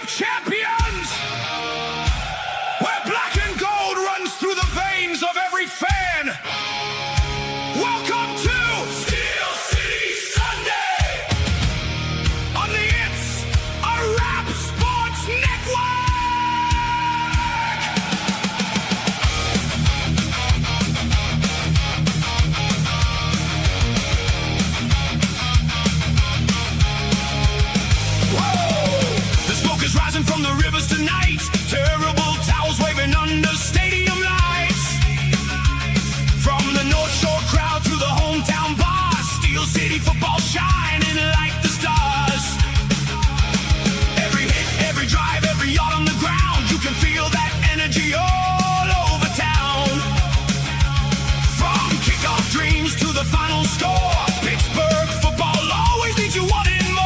of champions, where black and gold runs through the veins of every fan. Welcome to Steel City Sunday on the It's a Rap Sports Network. Rising from the rivers tonight, terrible towels waving under stadium lights. From the North Shore crowd to the hometown bars, Steel City football shining like the stars. Every hit, every drive, every yard on the ground, you can feel that energy all over town. From kickoff dreams to the final score, Pittsburgh football always needs you wanting more.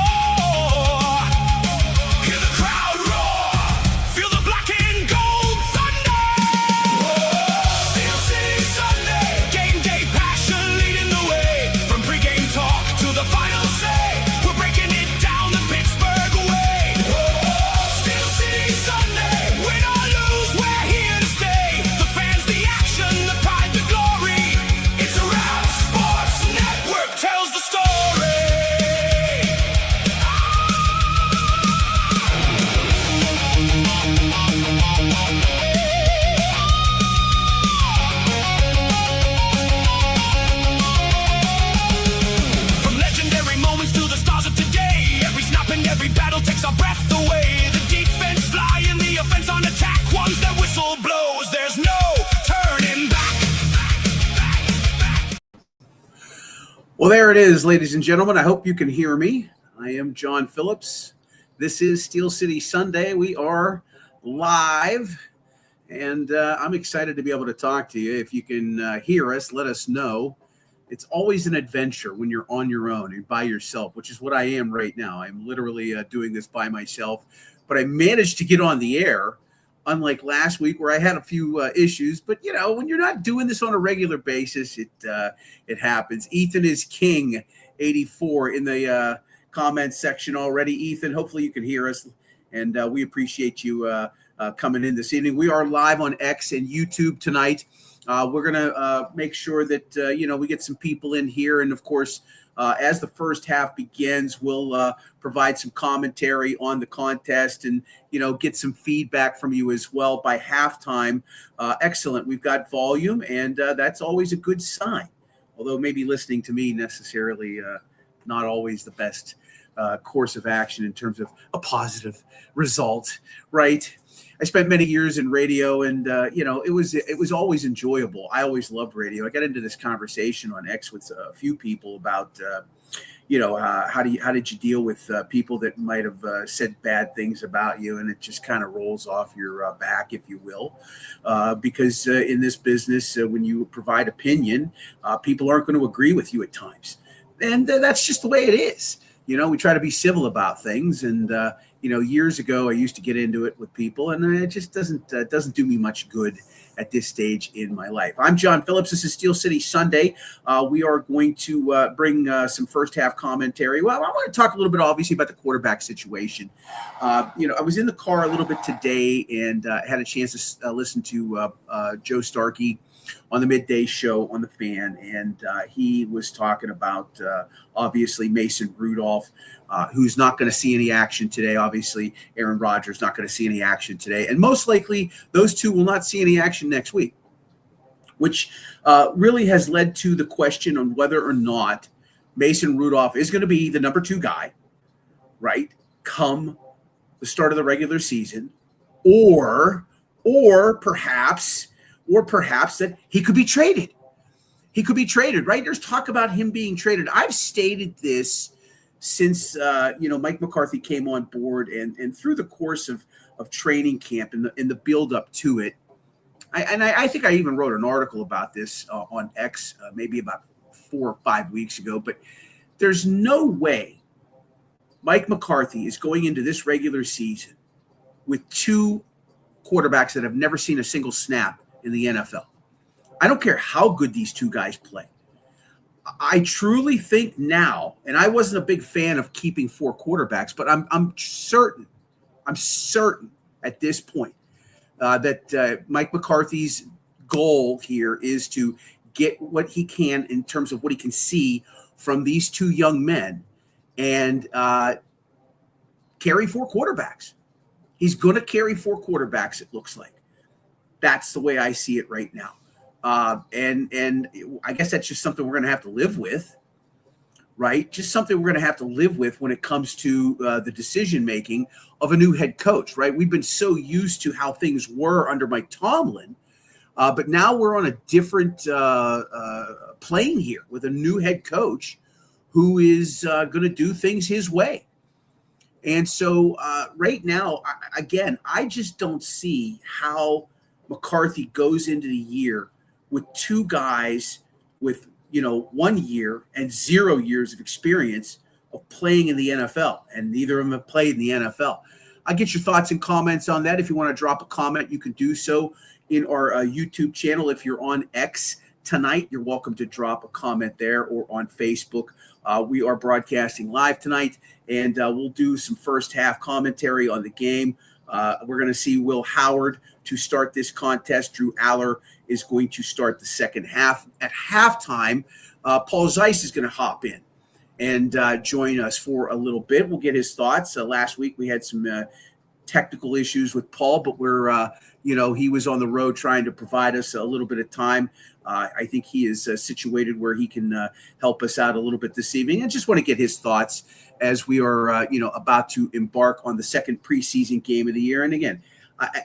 Every battle takes our breath away. The defense fly in the offense on attack. Once that whistle blows, there's no turning back. Well, there it is, ladies and gentlemen. I hope you can hear me. I am John Phillips. This is Steel City Sunday. We are live, and I'm excited to be able to talk to you. If you can hear us, let us know. It's always an adventure when you're on your own and by yourself, which is what I am right now. I'm literally doing this by myself, but I managed to get on the air, unlike last week where I had a few issues. But, you know, when you're not doing this on a regular basis, it happens. Ethan is King 84 in the comments section already. Ethan, hopefully you can hear us, and we appreciate you coming in this evening. We are live on X and YouTube tonight. We're going to make sure that, we get some people in here. And, of course, as the first half begins, we'll provide some commentary on the contest and, get some feedback from you as well by halftime. Excellent. We've got volume, and that's always a good sign, although maybe listening to me necessarily not always the best course of action in terms of a positive result, right? I spent many years in radio, and it was always enjoyable. I always loved radio. I got into this conversation on X with a few people about, how did you deal with people that might have said bad things about you, and it just kind of rolls off your back, if you will, because in this business, when you provide opinion, people aren't going to agree with you at times, and that's just the way it is. We try to be civil about things, and years ago I used to get into it with people, and it just doesn't do me much good at this stage in my life. I'm John Phillips. This is Steel City Sunday. We are going to bring some first half commentary. Well, I want to talk a little bit, obviously, about the quarterback situation. I was in the car a little bit today and had a chance to listen to Joe Starkey on the midday show on the Fan, and he was talking about obviously Mason Rudolph, who's not going to see any action today. Obviously, Aaron Rodgers not going to see any action today, and most likely those two will not see any action next week, which really has led to the question on whether or not Mason Rudolph is going to be the number 2 guy, right, come the start of the regular season, or perhaps that he could be traded. He could be traded, right? There's talk about him being traded. I've stated this since, Mike McCarthy came on board and through the course of training camp and the build-up to it. I think I even wrote an article about this on X maybe about 4 or 5 weeks ago. But there's no way Mike McCarthy is going into this regular season with 2 quarterbacks that have never seen a single snap in the NFL. I don't care how good these 2 guys play. I truly think now, and I wasn't a big fan of keeping 4 quarterbacks, but I'm certain I'm certain at this point that Mike McCarthy's goal here is to get what he can in terms of what he can see from these two young men and carry four quarterbacks. He's going to carry four quarterbacks, it looks like. That's the way I see it right now. And I guess that's just something we're going to have to live with, right? Just something we're going to have to live with when it comes to the decision-making of a new head coach, right? We've been so used to how things were under Mike Tomlin, but now we're on a different plane here with a new head coach who is going to do things his way. And so right now, I just don't see how McCarthy goes into the year with two guys with, 1 year and 0 years of experience of playing in the NFL, and neither of them have played in the NFL. I'll get your thoughts and comments on that. If you want to drop a comment, you can do so in our YouTube channel. If you're on X tonight, you're welcome to drop a comment there, or on Facebook. We are broadcasting live tonight, and we'll do some first half commentary on the game. We're going to see Will Howard to start this contest. Drew Aller is going to start the second half. At halftime, Paul Zeiss is going to hop in and join us for a little bit. We'll get his thoughts. Last week we had some technical issues with Paul, but we're, he was on the road trying to provide us a little bit of time. I think he is situated where he can help us out a little bit this evening. I just want to get his thoughts as we are, about to embark on the second preseason game of the year. And again,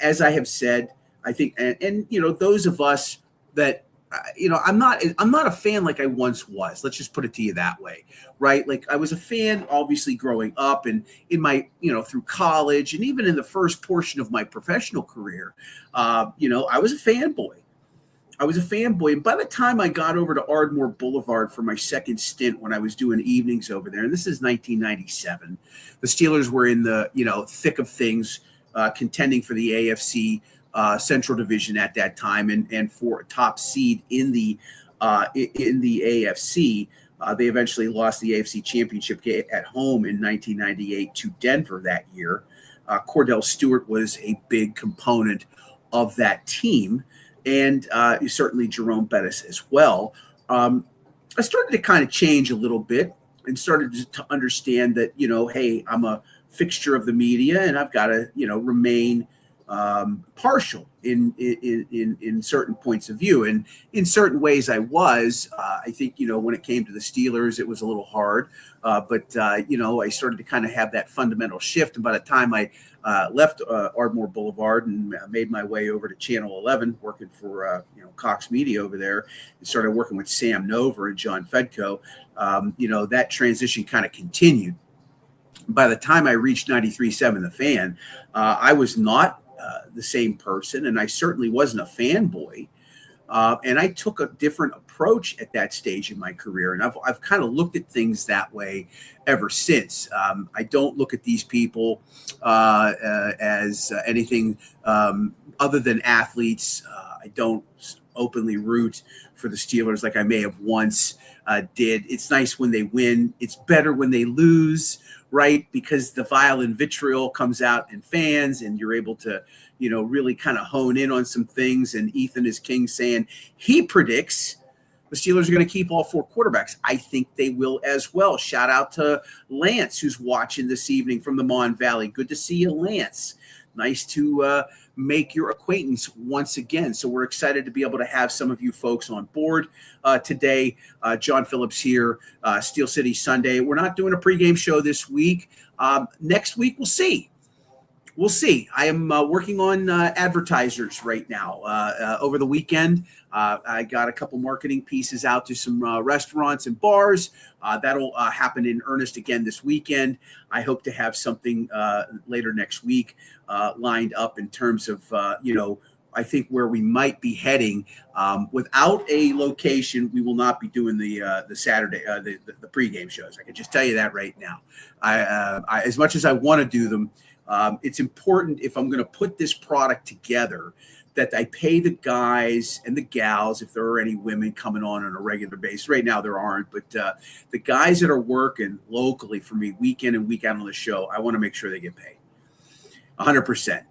as I have said, I think, and those of us that, I'm not a fan like I once was. Let's just put it to you that way, right? Like I was a fan, obviously, growing up, and in my, through college, and even in the first portion of my professional career, I was a fanboy. And by the time I got over to Ardmore Boulevard for my second stint when I was doing evenings over there, and this is 1997, the Steelers were in the, thick of things, contending for the AFC Central Division at that time, and for a top seed in the AFC. They eventually lost the AFC Championship game at home in 1998 to Denver that year. Cordell Stewart was a big component of that team, and certainly Jerome Bettis as well. I started to kind of change a little bit and started to understand that, hey, I'm a fixture of the media, and I've got to, remain partial in certain points of view. And in certain ways I was, I think, when it came to the Steelers, it was a little hard. But I started to kind of have that fundamental shift. And by the time I left Ardmore Boulevard and made my way over to Channel 11, working for, Cox Media over there, and started working with Sam Nover and John Fedko, that transition kind of continued. By the time I reached 93.7 The Fan, I was not the same person, and I certainly wasn't a fanboy. And I took a different approach at that stage in my career, and I've kind of looked at things that way ever since. I don't look at these people as anything other than athletes. I don't openly root for the Steelers like I may have once did. It's nice when they win. It's better when they lose, right? Because the violent vitriol comes out in fans, and you're able to, really kind of hone in on some things. And Ethan is King saying he predicts the Steelers are going to keep all four quarterbacks. I think they will as well. Shout out to Lance, who's watching this evening from the Mon Valley. Good to see you, Lance. Nice to make your acquaintance once again. So we're excited to be able to have some of you folks on board today. John Phillips here, Steel City Sunday. We're not doing a pregame show this week. Next week, we'll see. We'll see. I am working on advertisers right now. Over the weekend, I got a couple marketing pieces out to some restaurants and bars. That'll happen in earnest again this weekend. I hope to have something later next week lined up in terms of, I think where we might be heading. Without a location, we will not be doing the Saturday, the pregame shows. I can just tell you that right now. I as much as I want to do them, it's important, if I'm going to put this product together, that I pay the guys and the gals, if there are any women coming on a regular basis. Right now there aren't, but the guys that are working locally for me week in and week out on the show, I want to make sure they get paid. 100%.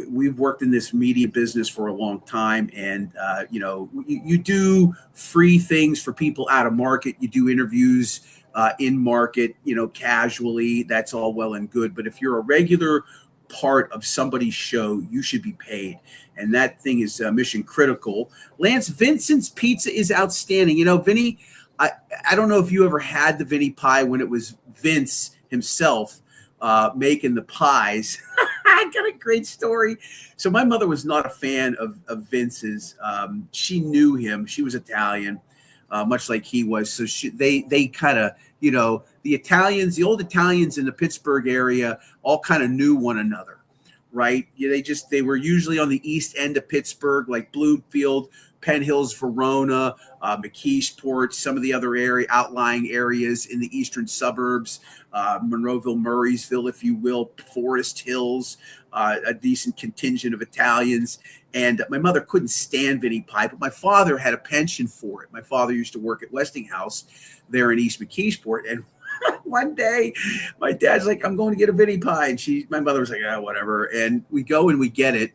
We've worked in this media business for a long time, and you do free things for people out of market. You do interviews in market, casually. That's all well and good. But if you're a regular part of somebody's show, you should be paid, and that thing is mission critical. Lance, Vincent's Pizza is outstanding. Vinny, I don't know if you ever had the Vinny pie when it was Vince himself making the pies. I got a great story. So my mother was not a fan of Vince's. She knew him. She was Italian, much like he was. So they kind of, the Italians, the old Italians in the Pittsburgh area all kind of knew one another, right? They were usually on the east end of Pittsburgh, like Bloomfield, Penn Hills, Verona, McKeesport, some of the other outlying areas in the eastern suburbs, Monroeville, Murraysville, if you will, Forest Hills, a decent contingent of Italians. And my mother couldn't stand Vinny pie, but my father had a penchant for it. My father used to work at Westinghouse there in East McKeesport, and one day my dad's like, I'm going to get a Vinny pie, and my mother was like, whatever. And we go and we get it.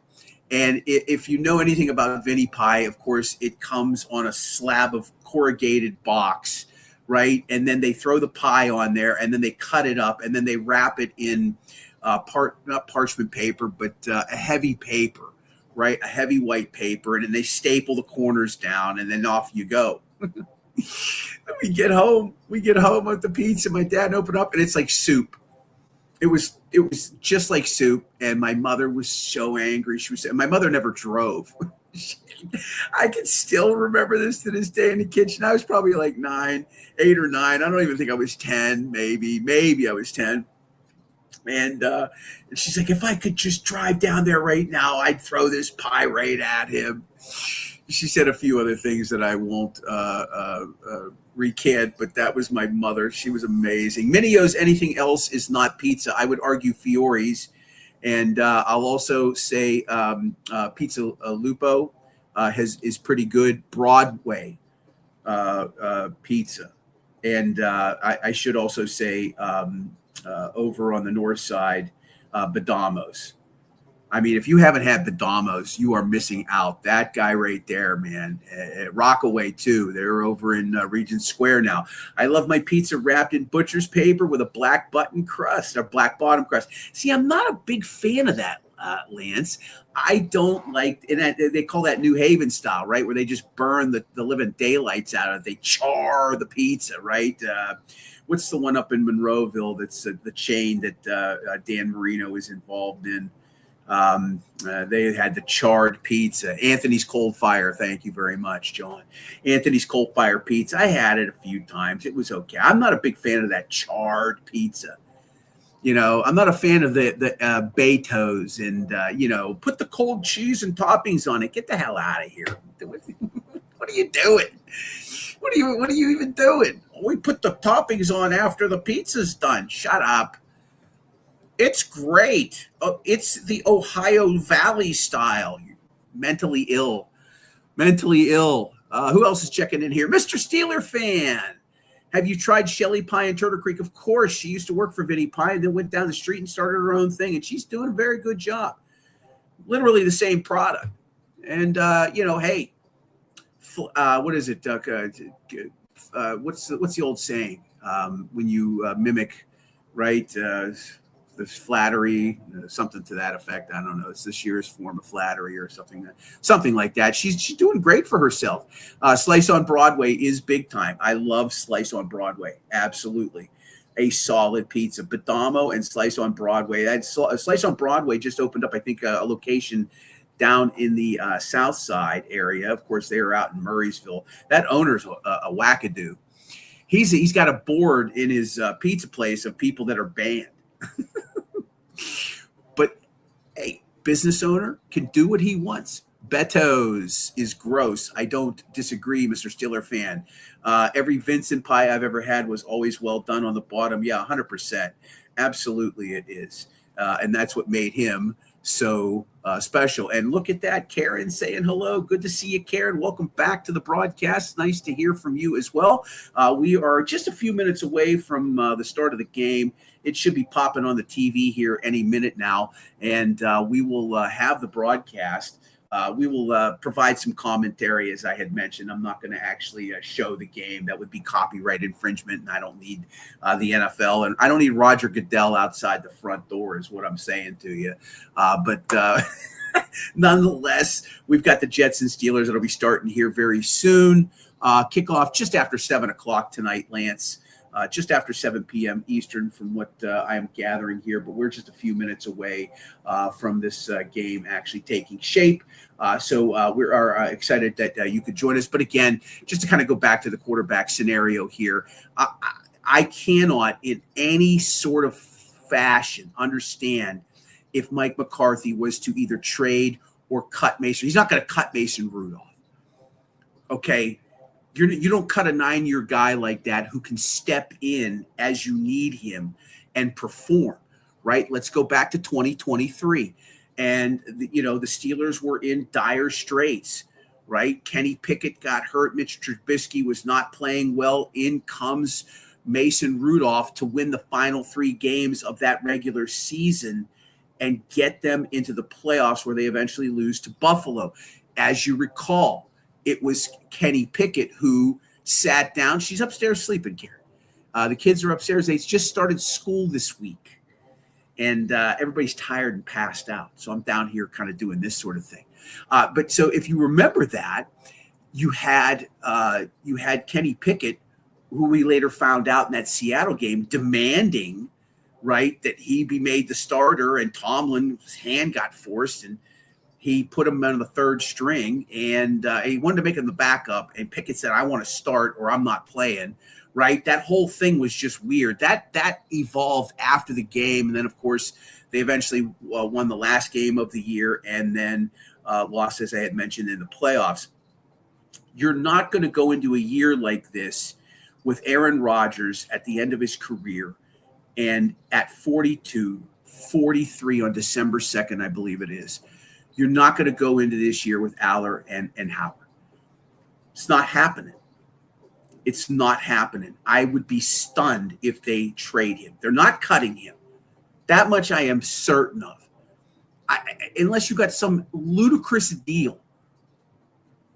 And if you know anything about Vinny pie, of course, it comes on a slab of corrugated box, right? And then they throw the pie on there, and then they cut it up, and then they wrap it in not parchment paper, but a heavy paper, right? A heavy white paper, and then they staple the corners down, and then off you go. We get home with the pizza. My dad opened up, and it's like soup. It was just like soup, and my mother was so angry. My mother never drove. I can still remember this to this day in the kitchen. I was probably like 8 or 9. I don't even think I was 10, maybe I was 10. And she's like, if I could just drive down there right now, I'd throw this pie right at him. She said a few other things that I won't recant, but that was my mother. She was amazing. Minio's anything else is not pizza. I would argue Fiore's. And I'll also say Pizza Lupo is pretty good. Broadway pizza. And I should also say over on the north side, Badamos. I mean, if you haven't had Badamos, you are missing out. That guy right there, man. Rockaway, too. They're over in Regent Square now. I love my pizza wrapped in butcher's paper with a black button crust or black bottom crust. See, I'm not a big fan of that, Lance. I don't like, and they call that New Haven style, right? Where they just burn the living daylights out of it. They char the pizza, right? What's the one up in Monroeville that's the chain that Dan Marino is involved in? They had the charred pizza. Anthony's Cold Fire. Thank you very much, John. Anthony's Cold Fire pizza. I had it a few times. It was okay. I'm not a big fan of that charred pizza. I'm not a fan of the Beto's and, put the cold cheese and toppings on it. Get the hell out of here. What are you doing? What are you even doing? We put the toppings on after the pizza's done. Shut up. It's great. Oh, it's the Ohio Valley style. Mentally ill. Who else is checking in here? Mr. Steeler fan. Have you tried Shelly Pie in Turtle Creek? Of course. She used to work for Vinny Pie and then went down the street and started her own thing. And she's doing a very good job. Literally the same product. And, hey, what is it? What's the old saying? When you mimic, right? The flattery, something to that effect. I don't know. It's this year's form of flattery or something like that. She's doing great for herself. Slice on Broadway is big time. I love Slice on Broadway. Absolutely. A solid pizza. Badamo and Slice on Broadway. Slice on Broadway just opened up, I think, a location down in the South Side area. Of course, they are out in Murraysville. That owner's a wackadoo. He's got a board in his pizza place of people that are banned. But hey, business owner can do what he wants. Beto's is gross. I don't disagree, Mr. Steeler fan. Every Vincent pie I've ever had was always well done on the bottom. Yeah, 100%. Absolutely it is. And that's what made him so special. And look at that, Karen saying hello. Good to see you, Karen. Welcome back to the broadcast. Nice to hear from you as well. We are just a few minutes away from the start of the game. It should be popping on the TV here any minute now, and we will have the broadcast. We will provide some commentary, as I had mentioned. I'm not going to actually show the game. That would be copyright infringement, and I don't need the NFL, and I don't need Roger Goodell outside the front door is what I'm saying to you. But nonetheless, we've got the Jets and Steelers that'll be starting here very soon. Kickoff just after 7 o'clock tonight, Lance. Just after 7 p.m. Eastern from what I am gathering here, but we're just a few minutes away from this game actually taking shape. So we are excited that you could join us. But again, just to kind of go back to the quarterback scenario here, I cannot in any sort of fashion understand if Mike McCarthy was to either trade or cut Mason. He's not going to cut Mason Rudolph. Okay. You don't cut a 9-year guy like that who can step in as you need him and perform, right? Let's go back to 2023. And, the Steelers were in dire straits, right? Kenny Pickett got hurt. Mitch Trubisky was not playing well. In comes Mason Rudolph to win the final 3 games of that regular season and get them into the playoffs where they eventually lose to Buffalo. As you recall, it was Kenny Pickett who sat down. She's upstairs sleeping, Karen. The kids are upstairs. They just started school this week. And everybody's tired and passed out. So I'm down here kind of doing this sort of thing. But so if you remember that, you had Kenny Pickett, who we later found out in that Seattle game, demanding, right, that he be made the starter. And Tomlin's hand got forced, and he put him on the 3rd string, and he wanted to make him the backup. And Pickett said, I want to start or I'm not playing, right? That whole thing was just weird. That evolved after the game. And then, of course, they eventually won the last game of the year and then lost, as I had mentioned, in the playoffs. You're not going to go into a year like this with Aaron Rodgers at the end of his career and at 42, 43 on December 2nd, I believe it is. You're not going to go into this year with Aller and Howard. It's not happening. It's not happening. I would be stunned if they trade him. They're not cutting him. That much I am certain of. Unless you got some ludicrous deal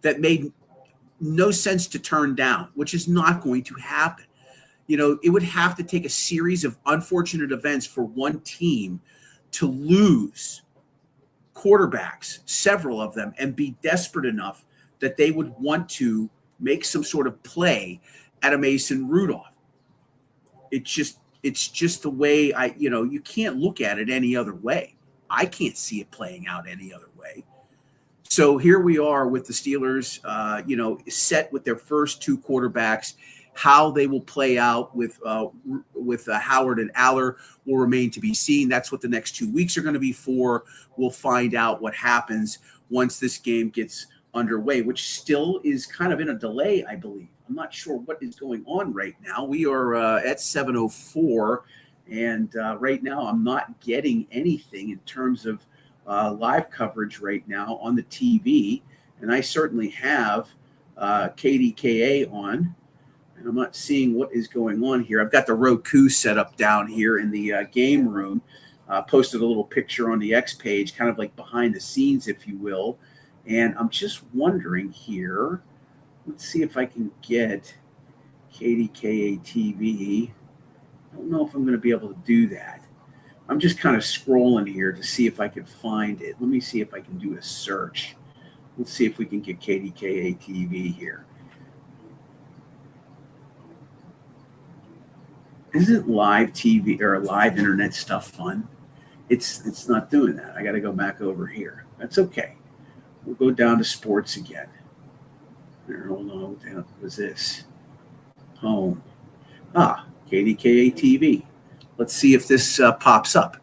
that made no sense to turn down, which is not going to happen. It would have to take a series of unfortunate events for one team to lose quarterbacks, several of them, and be desperate enough that they would want to make some sort of play at a Mason Rudolph. It's just the way you can't look at it any other way. I can't see it playing out any other way. So here we are with the Steelers, set with their first 2 quarterbacks. How they will play out with Howard and Aller will remain to be seen. That's what the next 2 weeks are going to be for. We'll find out what happens once this game gets underway, which still is kind of in a delay, I believe. I'm not sure what is going on right now. We are at 7:04, and right now I'm not getting anything in terms of live coverage right now on the TV, and I certainly have KDKA on. And I'm not seeing what is going on here. I've got the Roku set up down here in the game room. Posted a little picture on the X page, kind of like behind the scenes, if you will. And I'm just wondering here. Let's see if I can get KDKA TV. I don't know if I'm going to be able to do that. I'm just kind of scrolling here to see if I can find it. Let me see if I can do a search. Let's see if we can get KDKA TV here. Isn't live TV or live internet stuff fun? It's not doing that. I got to go back over here. That's okay. We'll go down to sports again. There, hold on. What the hell was this? Home. KDKA TV. Let's see if this pops up.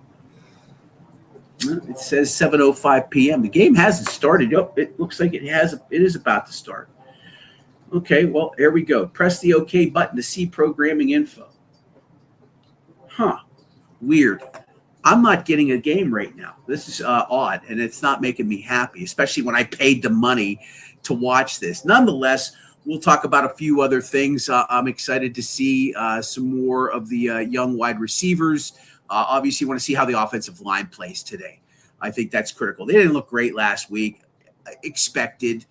It says 7:05 p.m. The game hasn't started. Oh, it looks like it is about to start. Okay, well, here we go. Press the OK button to see programming info. Weird. I'm not getting a game right now. This is odd, and it's not making me happy, especially when I paid the money to watch this. Nonetheless, we'll talk about a few other things. I'm excited to see some more of the young wide receivers. Obviously, you want to see how the offensive line plays today. I think that's critical. They didn't look great last week. Expected.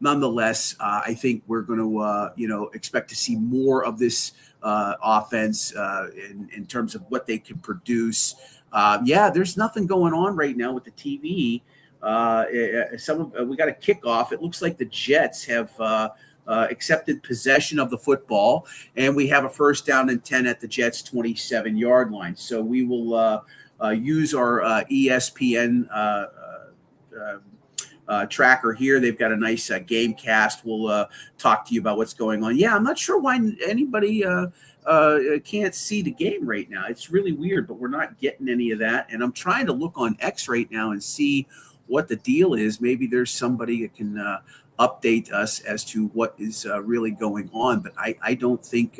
Nonetheless, I think we're going to, expect to see more of this offense in terms of what they can produce. There's nothing going on right now with the TV. We got a kickoff. It looks like the Jets have accepted possession of the football, and we have a first down and 10 at the Jets' 27-yard line. So we will use our ESPN tracker here. They've got a nice game cast. We'll talk to you about what's going on. Yeah, I'm not sure why anybody can't see the game right now. It's really weird, but we're not getting any of that. And I'm trying to look on X right now and see what the deal is. Maybe there's somebody that can update us as to what is really going on. But I don't think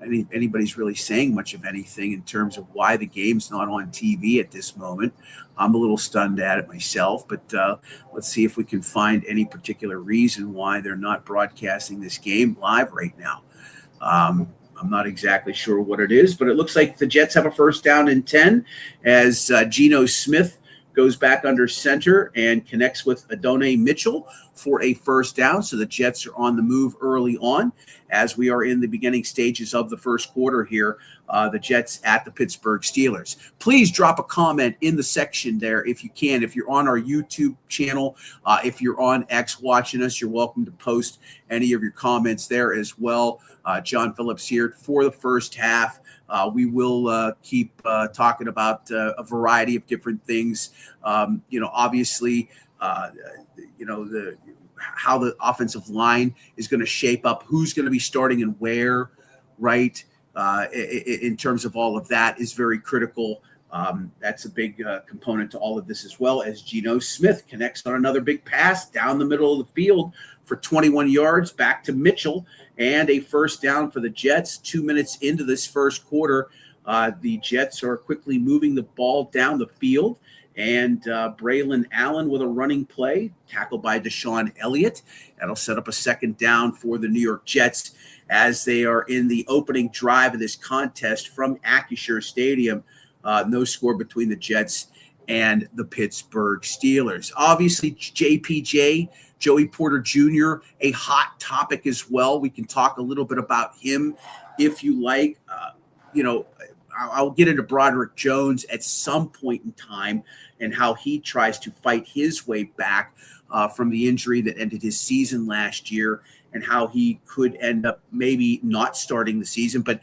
anybody's really saying much of anything in terms of why the game's not on TV at this moment. I'm a little stunned at it myself, but let's see if we can find any particular reason why they're not broadcasting this game live right now. I'm not exactly sure what it is, but it looks like the Jets have a first down and 10 as Geno Smith goes back under center and connects with Adonai Mitchell for a first down. So the Jets are on the move early on as we are in the beginning stages of the first quarter here. The Jets at the Pittsburgh Steelers. Please drop a comment in the section there if you can. If you're on our YouTube channel, if you're on X watching us, you're welcome to post any of your comments there as well. John Phillips here for the first half. We will keep talking about a variety of different things. Obviously, how the offensive line is going to shape up, who's going to be starting and where, right? In terms of all of that is very critical. That's a big component to all of this, as well as Geno Smith connects on another big pass down the middle of the field for 21 yards back to Mitchell and a first down for the Jets. 2 minutes into this first quarter, the Jets are quickly moving the ball down the field, and Braylon Allen with a running play tackled by Deshaun Elliott. That'll set up a second down for the New York Jets as they are in the opening drive of this contest from Acrisure Stadium. No score between the Jets and the Pittsburgh Steelers. Obviously, JPJ, Joey Porter Jr., a hot topic as well. We can talk a little bit about him if you like. I'll get into Broderick Jones at some point in time and how he tries to fight his way back from the injury that ended his season last year and how he could end up maybe not starting the season. But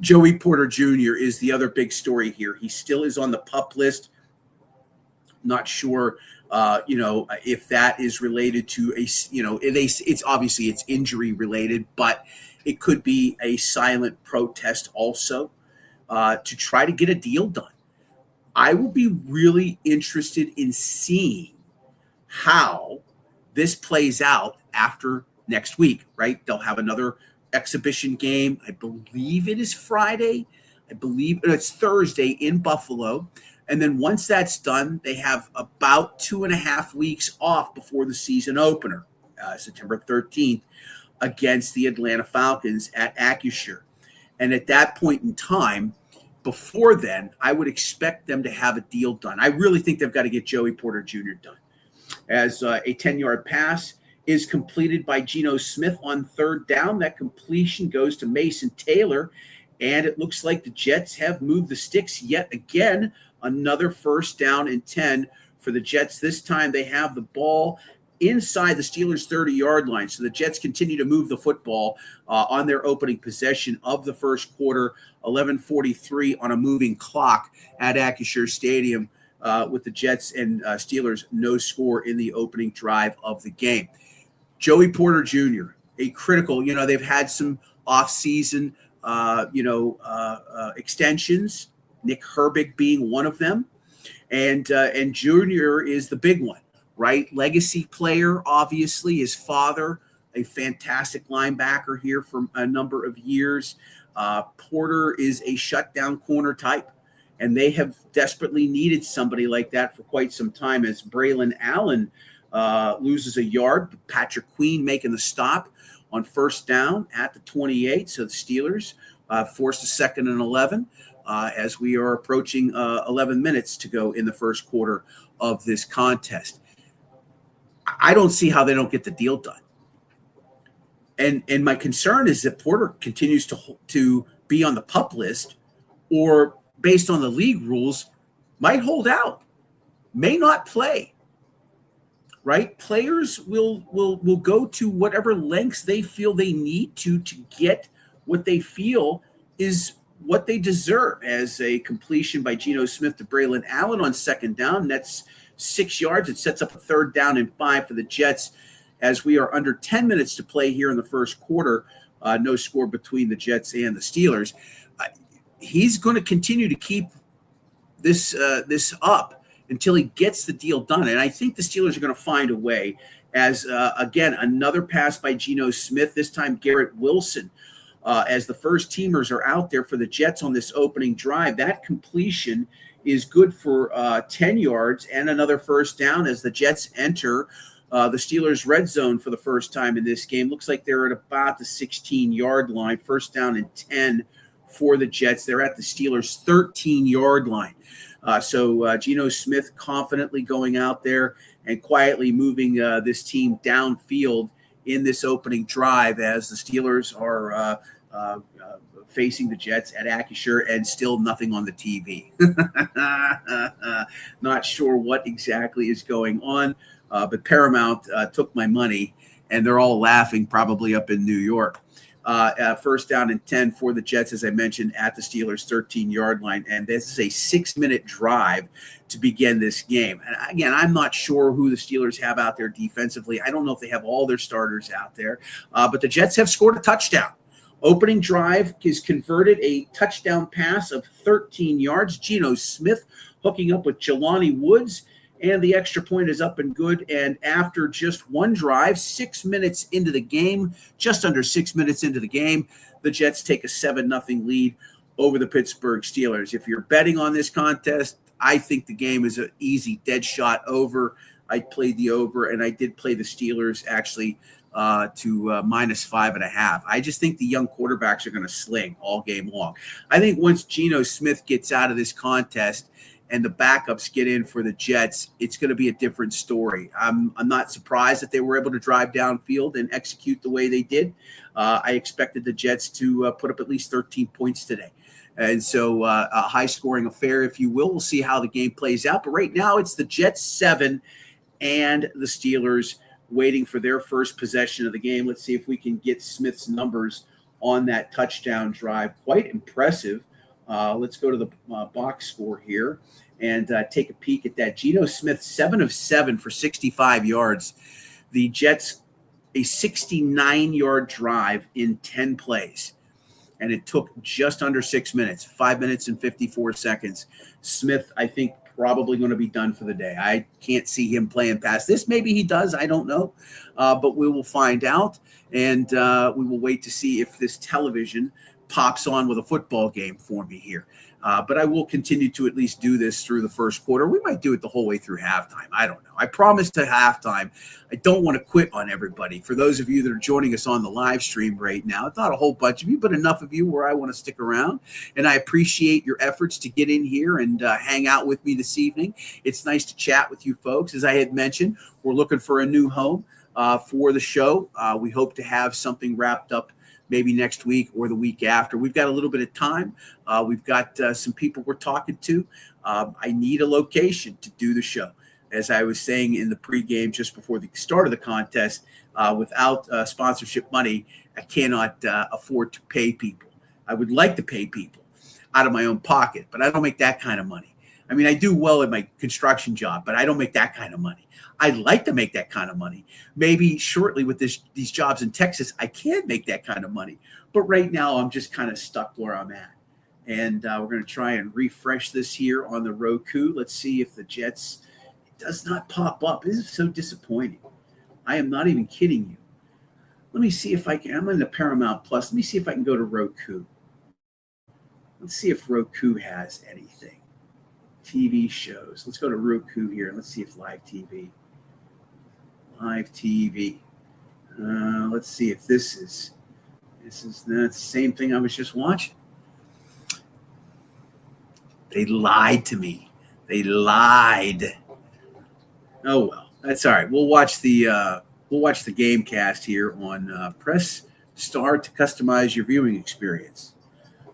Joey Porter Jr. is the other big story here. He still is on the PUP list. Not sure, if that is related to it's obviously it's injury related, but it could be a silent protest also to try to get a deal done. I will be really interested in seeing how this plays out after next week, right? They'll have another exhibition game. I believe it is Friday. It's Thursday in Buffalo. And then once that's done, they have about 2.5 weeks off before the season opener, September 13th, against the Atlanta Falcons at Acrisure. And at that point in time, before then, I would expect them to have a deal done. I really think they've got to get Joey Porter Jr. done. As a 10-yard pass is completed by Geno Smith on third down. That completion goes to Mason Taylor, and it looks like the Jets have moved the sticks yet again. Another first down and 10 for the Jets. This time they have the ball inside the Steelers' 30-yard line. So the Jets continue to move the football on their opening possession of the first quarter, 11:43 on a moving clock at Acrisure Stadium with the Jets and Steelers no score in the opening drive of the game. Joey Porter Jr., a critical, they've had some off-season, extensions, Nick Herbig being one of them. And Junior is the big one, right? Legacy player, obviously, his father, a fantastic linebacker here for a number of years. Porter is a shutdown corner type. And they have desperately needed somebody like that for quite some time, as Braylon Allen loses a yard. Patrick Queen making the stop on first down at the 28. So the Steelers forced a 2nd and 11 as we are approaching 11 minutes to go in the first quarter of this contest. I don't see how they don't get the deal done. And my concern is that Porter continues to be on the PUP list, or based on the league rules, might hold out, may not play. Right? Players will go to whatever lengths they feel they need to get what they feel is what they deserve. As a completion by Geno Smith to Braylon Allen on 2nd down, that's 6 yards. It sets up a 3rd down and 5 for the Jets, as we are under 10 minutes to play here in the first quarter. No score between the Jets and the Steelers. He's going to continue to keep this up until he gets the deal done. And I think the Steelers are going to find a way, as, again, another pass by Geno Smith, this time Garrett Wilson, as the first teamers are out there for the Jets on this opening drive. That completion is good for 10 yards and another first down, as the Jets enter the Steelers' red zone for the first time in this game. Looks like they're at about the 16-yard line, first down and 10 for the Jets. They're at the Steelers' 13-yard line. So Geno Smith confidently going out there and quietly moving this team downfield in this opening drive, as the Steelers are facing the Jets at Acrisure, and still nothing on the TV. Not sure what exactly is going on, but Paramount took my money, and they're all laughing probably up in New York. First down and 10 for the Jets, as I mentioned, at the Steelers' 13-yard line. And this is a 6-minute drive to begin this game. And again, I'm not sure who the Steelers have out there defensively. I don't know if they have all their starters out there, but the Jets have scored a touchdown. Opening drive is converted, a touchdown pass of 13 yards. Geno Smith hooking up with Jelani Woods, and the extra point is up and good. And after just one drive, 6 minutes into the game, just under 6 minutes into the game, the Jets take a 7-0 lead over the Pittsburgh Steelers. If you're betting on this contest, I think the game is an easy dead shot over. I played the over, and I did play the Steelers actually to -5.5. I just think the young quarterbacks are going to sling all game long. I think once Geno Smith gets out of this contest and the backups get in for the Jets, it's going to be a different story. I'm not surprised that they were able to drive downfield and execute the way they did. I expected the Jets to put up at least 13 points today. And so a high-scoring affair, if you will. We'll see how the game plays out. But right now it's the Jets 7 and the Steelers waiting for their first possession of the game. Let's see if we can get Smith's numbers on that touchdown drive. Quite impressive. Let's go to the box score here and take a peek at that. Geno Smith, 7 of 7 for 65 yards. The Jets, a 69-yard drive in 10 plays. And it took just under 6 minutes, 5 minutes and 54 seconds. Smith, I think, probably going to be done for the day. I can't see him playing past this. Maybe he does. I don't know. But we will find out. And we will wait to see if this television pops on with a football game for me here. But I will continue to at least do this through the first quarter. We might do it the whole way through halftime. I don't know. I promised to halftime. I don't want to quit on everybody. For those of you that are joining us on the live stream right now, it's not a whole bunch of you, but enough of you where I want to stick around. And I appreciate your efforts to get in here and hang out with me this evening. It's nice to chat with you folks. As I had mentioned, we're looking for a new home for the show. We hope to have something wrapped up maybe next week or the week after. We've got a little bit of time. We've got some people we're talking to. I need a location to do the show. As I was saying in the pregame just before the start of the contest, without sponsorship money, I cannot afford to pay people. I would like to pay people out of my own pocket, but I don't make that kind of money. I mean, I do well at my construction job, but I don't make that kind of money. I'd like to make that kind of money. Maybe shortly with these jobs in Texas, I can make that kind of money. But right now, I'm just kind of stuck where I'm at. And we're going to try and refresh this here on the Roku. Let's see if the Jets does not pop up. This is so disappointing. I am not even kidding you. Let me see if I can. I'm in the Paramount Plus. Let me see if I can go to Roku. Let's see if Roku has anything. TV shows. Let's go to Roku here. Let's see if live TV. Live TV. Let's see if this is the same thing I was just watching. They lied to me. They lied. Oh well, that's all right. We'll watch the game cast here on Press Star to customize your viewing experience.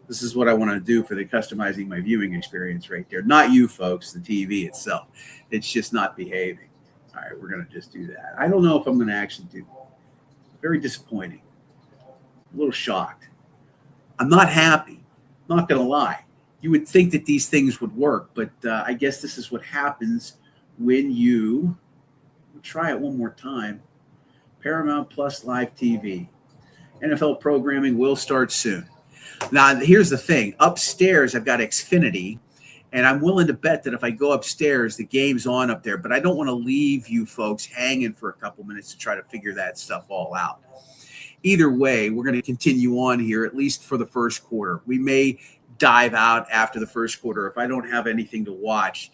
This is what I want to do for the customizing my viewing experience right there. Not you folks, the TV itself. It's just not behaving. All right, we're going to just do that. I don't know if I'm going to actually do it. Very disappointing. A little shocked. I'm not happy. Not going to lie. You would think that these things would work, but I guess this is what happens when you try it one more time. Paramount Plus Live TV. NFL programming will start soon. Now, here's the thing. Upstairs, I've got Xfinity, and I'm willing to bet that if I go upstairs, the game's on up there. But I don't want to leave you folks hanging for a couple minutes to try to figure that stuff all out. Either way, we're going to continue on here, at least for the first quarter. We may dive out after the first quarter if I don't have anything to watch.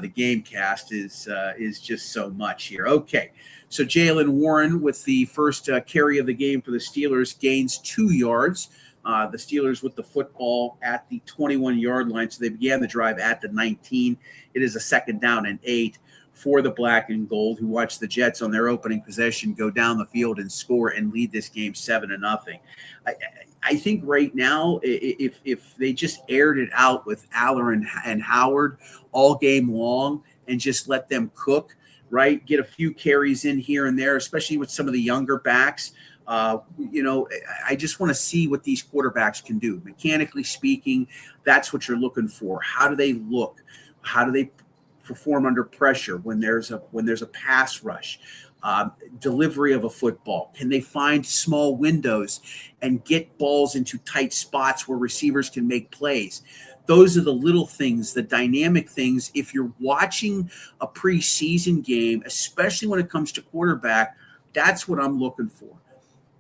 The game cast is just so much here. Okay, so Jaylen Warren with the first carry of the game for the Steelers gains 2 yards. The Steelers with the football at the 21-yard line. So they began the drive at the 19. It is a 2nd down and 8 for the black and gold, who watched the Jets on their opening possession go down the field and score and lead this game 7-0. I think right now, if they just aired it out with Aller and Howard all game long and just let them cook, right, get a few carries in here and there, especially with some of the younger backs, I just want to see what these quarterbacks can do. Mechanically speaking, that's what you're looking for. How do they look? How do they perform under pressure when there's a pass rush? Delivery of a football. Can they find small windows and get balls into tight spots where receivers can make plays? Those are the little things, the dynamic things. If you're watching a preseason game, especially when it comes to quarterback, that's what I'm looking for.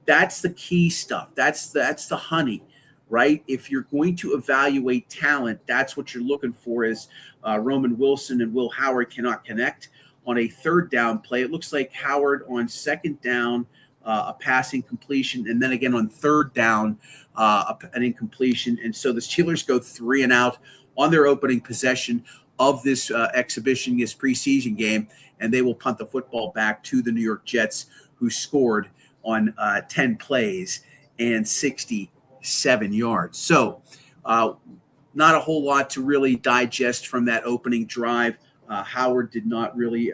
That's the key stuff. That's the honey, right? If you're going to evaluate talent, that's what you're looking for. Is Roman Wilson and Will Howard cannot connect on a 3rd down play. It looks like Howard on 2nd down, a passing completion, and then again on 3rd down, an incompletion. And so the Steelers go 3 and out on their opening possession of this exhibition, this preseason game, and they will punt the football back to the New York Jets, who scored on 10 plays and 67 yards. So not a whole lot to really digest from that opening drive. Howard did not really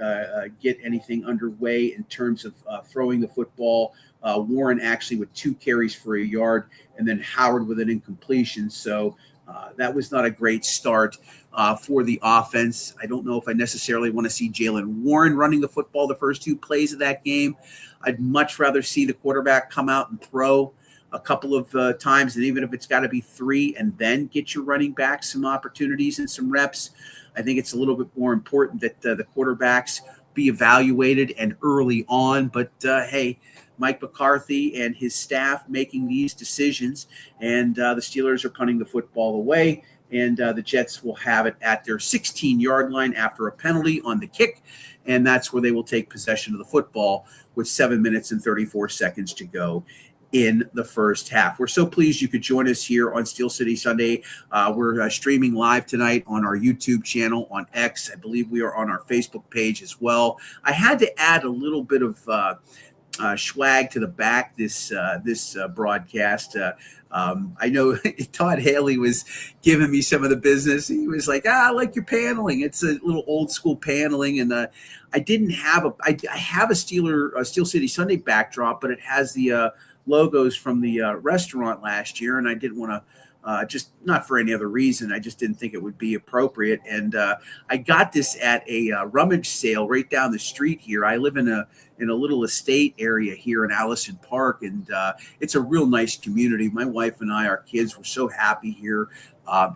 get anything underway in terms of throwing the football. Warren actually with 2 carries for a yard, and then Howard with an incompletion. So that was not a great start for the offense. I don't know if I necessarily want to see Jaylen Warren running the football the first 2 plays of that game. I'd much rather see the quarterback come out and throw a couple of times, and even if it's got to be 3, and then get your running back some opportunities and some reps. I think it's a little bit more important that the quarterbacks be evaluated and early on. But, hey, Mike McCarthy and his staff making these decisions, and the Steelers are punting the football away, and the Jets will have it at their 16-yard line after a penalty on the kick, and that's where they will take possession of the football with 7 minutes and 34 seconds to go in the first half. We're so pleased you could join us here on Steel City Sunday. We're streaming live tonight on our YouTube channel, on X. I believe we are on our Facebook page as well. I had to add a little bit of swag to the back this broadcast. I know Todd Haley was giving me some of the business. He was like, I like your paneling. It's a little old school paneling. And I didn't have I have a Steel City Sunday backdrop, but it has the logos from the restaurant last year. And I didn't want to, just not for any other reason. I just didn't think it would be appropriate. And I got this at a rummage sale right down the street here. I live in a little estate area here in Allison Park, and it's a real nice community. My wife and I, our kids, were so happy here.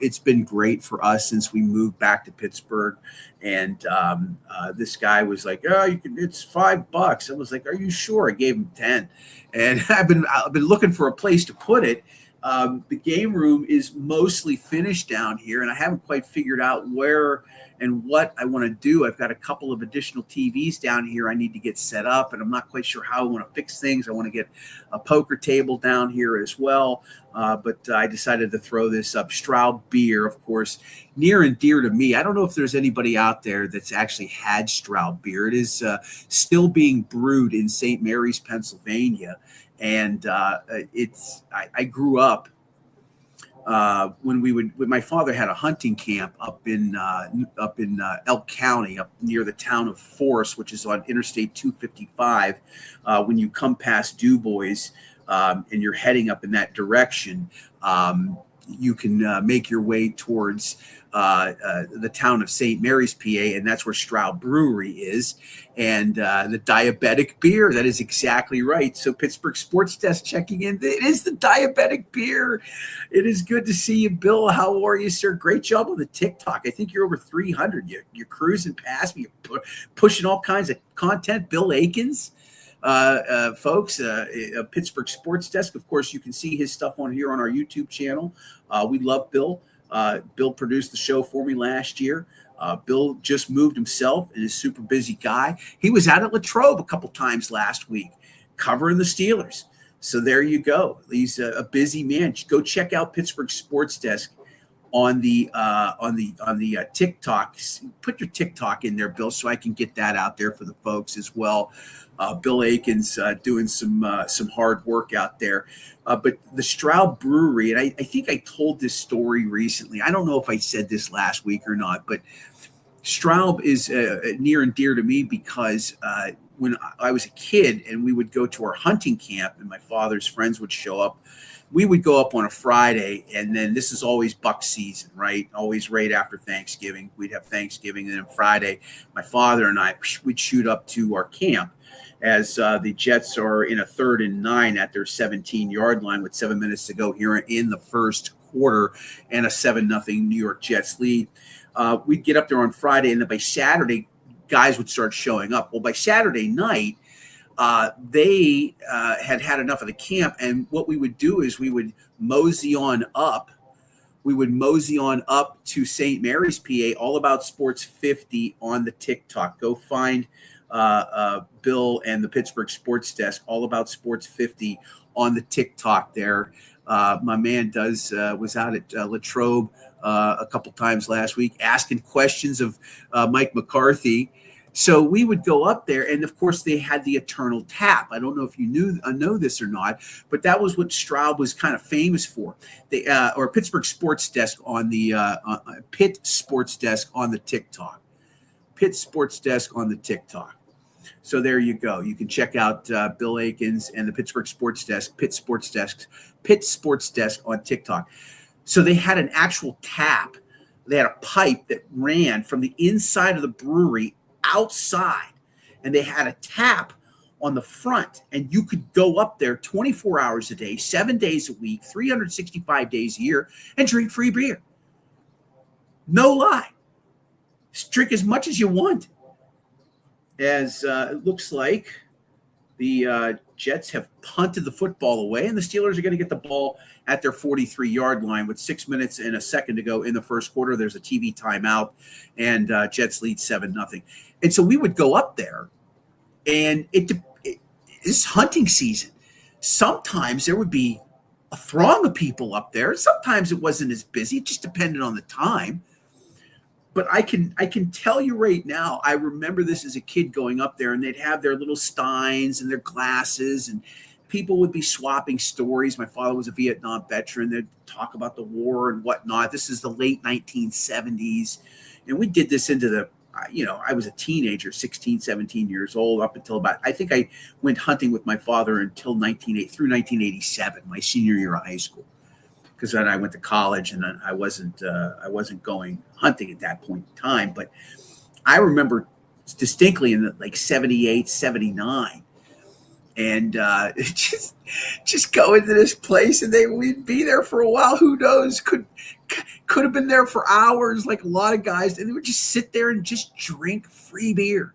It's been great for us since we moved back to Pittsburgh. And this guy was like, it's $5. I was like, are you sure? I gave him 10. And I've been looking for a place to put it. The game room is mostly finished down here, and I haven't quite figured out where and what I want to do. I've got a couple of additional TVs down here I need to get set up, and I'm not quite sure how I want to fix things. I want to get a poker table down here as well, but I decided to throw this up. Straub beer, of course, near and dear to me. I don't know if there's anybody out there that's actually had Straub beer. It is still being brewed in St. Mary's, Pennsylvania, and I grew up when my father had a hunting camp up in Elk County, up near the town of Forest, which is on Interstate 255. When you come past Du Bois and you're heading up in that direction, you can make your way towards the town of St. Mary's, PA, and that's where Straub Brewery is. And the diabetic beer, that is exactly right. So Pittsburgh Sports Desk checking in. It is the diabetic beer. It is good to see you, Bill. How are you, sir? Great job on the TikTok. I think you're over 300. You're cruising past me. You're pushing all kinds of content. Bill Akins. Folks, Pittsburgh Sports Desk. Of course, you can see his stuff on here on our YouTube channel. We love Bill. Bill produced the show for me last year. Bill just moved himself and is a super busy guy. He was out at Latrobe a couple times last week covering the Steelers. So there you go. He's a busy man. Go check out Pittsburgh Sports Desk on the TikTok. Put your TikTok in there, Bill, so I can get that out there for the folks as well. Bill Akins doing some hard work out there. But the Straub Brewery, and I think I told this story recently. I don't know if I said this last week or not, but Straub is near and dear to me because when I was a kid and we would go to our hunting camp and my father's friends would show up, we would go up on a Friday, and then this is always buck season, right? Always right after Thanksgiving. We'd have Thanksgiving, and then Friday, my father and I, we'd shoot up to our camp as the Jets are in a 3rd and 9 at their 17-yard line with 7 minutes to go here in the first quarter and a 7-0 New York Jets lead. We'd get up there on Friday, and then by Saturday, guys would start showing up. Well, by Saturday night, they had enough of the camp, and what we would do is we would mosey on up. We would mosey on up to St. Mary's, PA, All About Sports 50 on the TikTok. Go find Bill and the Pittsburgh Sports Desk, All About Sports 50 on the TikTok there. My man was out at Latrobe a couple times last week asking questions of Mike McCarthy. So we would go up there, and of course they had the Eternal Tap. I don't know if you know this or not, but that was what Straub was kind of famous for. Or Pittsburgh Sports Desk on the Pitt Sports Desk on the TikTok. Pitt Sports Desk on the TikTok. So there you go. You can check out Bill Akins and the Pittsburgh Sports Desk, Pitt Sports Desk on TikTok. So they had an actual tap. They had a pipe that ran from the inside of the brewery outside, and they had a tap on the front, and you could go up there 24 hours a day, 7 days a week, 365 days a year, and drink free beer. No lie. Drink as much as you want. As it looks like the Jets have punted the football away, and the Steelers are going to get the ball at their 43-yard line with 6 minutes and a second to go in the first quarter. There's a TV timeout, and Jets lead 7-0. And so we would go up there, and it's hunting season. Sometimes there would be a throng of people up there. Sometimes it wasn't as busy. It just depended on the time. But I can tell you right now, I remember this as a kid going up there, and they'd have their little steins and their glasses, and people would be swapping stories. My father was a Vietnam veteran. They'd talk about the war and whatnot. This is the late 1970s. And we did this into the, I was a teenager, 16, 17 years old, up until I think I went hunting with my father until through 1987, my senior year of high school. Because then I went to college, and I wasn't going hunting at that point in time. But I remember distinctly in the, 78, 79, and just going to this place, and we'd be there for a while. Who knows? Could have been there for hours, like a lot of guys, and they would just sit there and just drink free beer.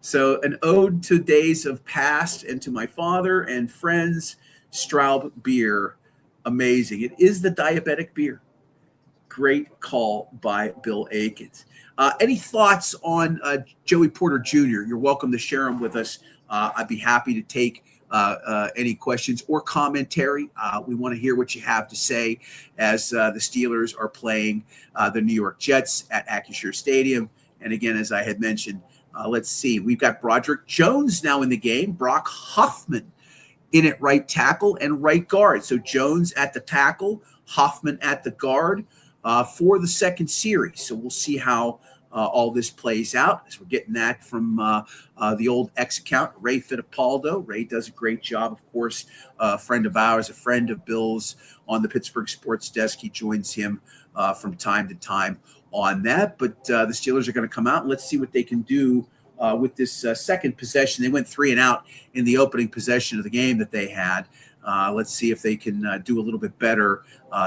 So an ode to days of past and to my father and friends. Straub beer Amazing. It is the diabetic beer. Great call by Bill Akins. Any thoughts on Joey Porter Jr.? You're welcome to share them with us. I'd be happy to take any questions or commentary. We want to hear what you have to say as the Steelers are playing the New York Jets at Acrisure Stadium. And again, as I had mentioned, let's see. We've got Broderick Jones now in the game. Brock Hoffman in at right tackle and right guard. So Jones at the tackle, Hoffman at the guard for the second series. So we'll see how all this plays out as we're getting that from the old X account, Ray Fittipaldo. Ray does a great job, of course, a friend of ours, a friend of Bill's on the Pittsburgh Sports Desk. He joins him from time to time on that. But the Steelers are going to come out and let's see what they can do with this second possession. They went 3 and out in the opening possession of the game that they had. Let's see if they can do a little bit better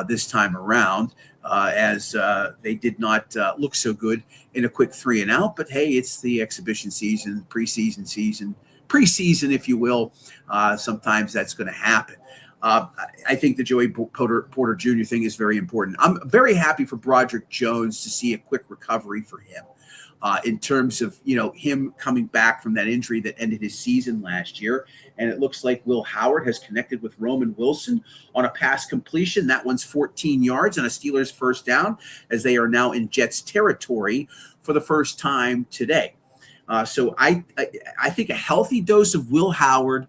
this time around, as they did not look so good in a quick 3 and out. But hey, it's the exhibition season, preseason, if you will. Sometimes that's going to happen. I think the Joey Porter Jr. thing is very important. I'm very happy for Broderick Jones to see a quick recovery for him. In terms of, him coming back from that injury that ended his season last year. And it looks like Will Howard has connected with Roman Wilson on a pass completion. That one's 14 yards on a Steelers first down as they are now in Jets territory for the first time today. So I think a healthy dose of Will Howard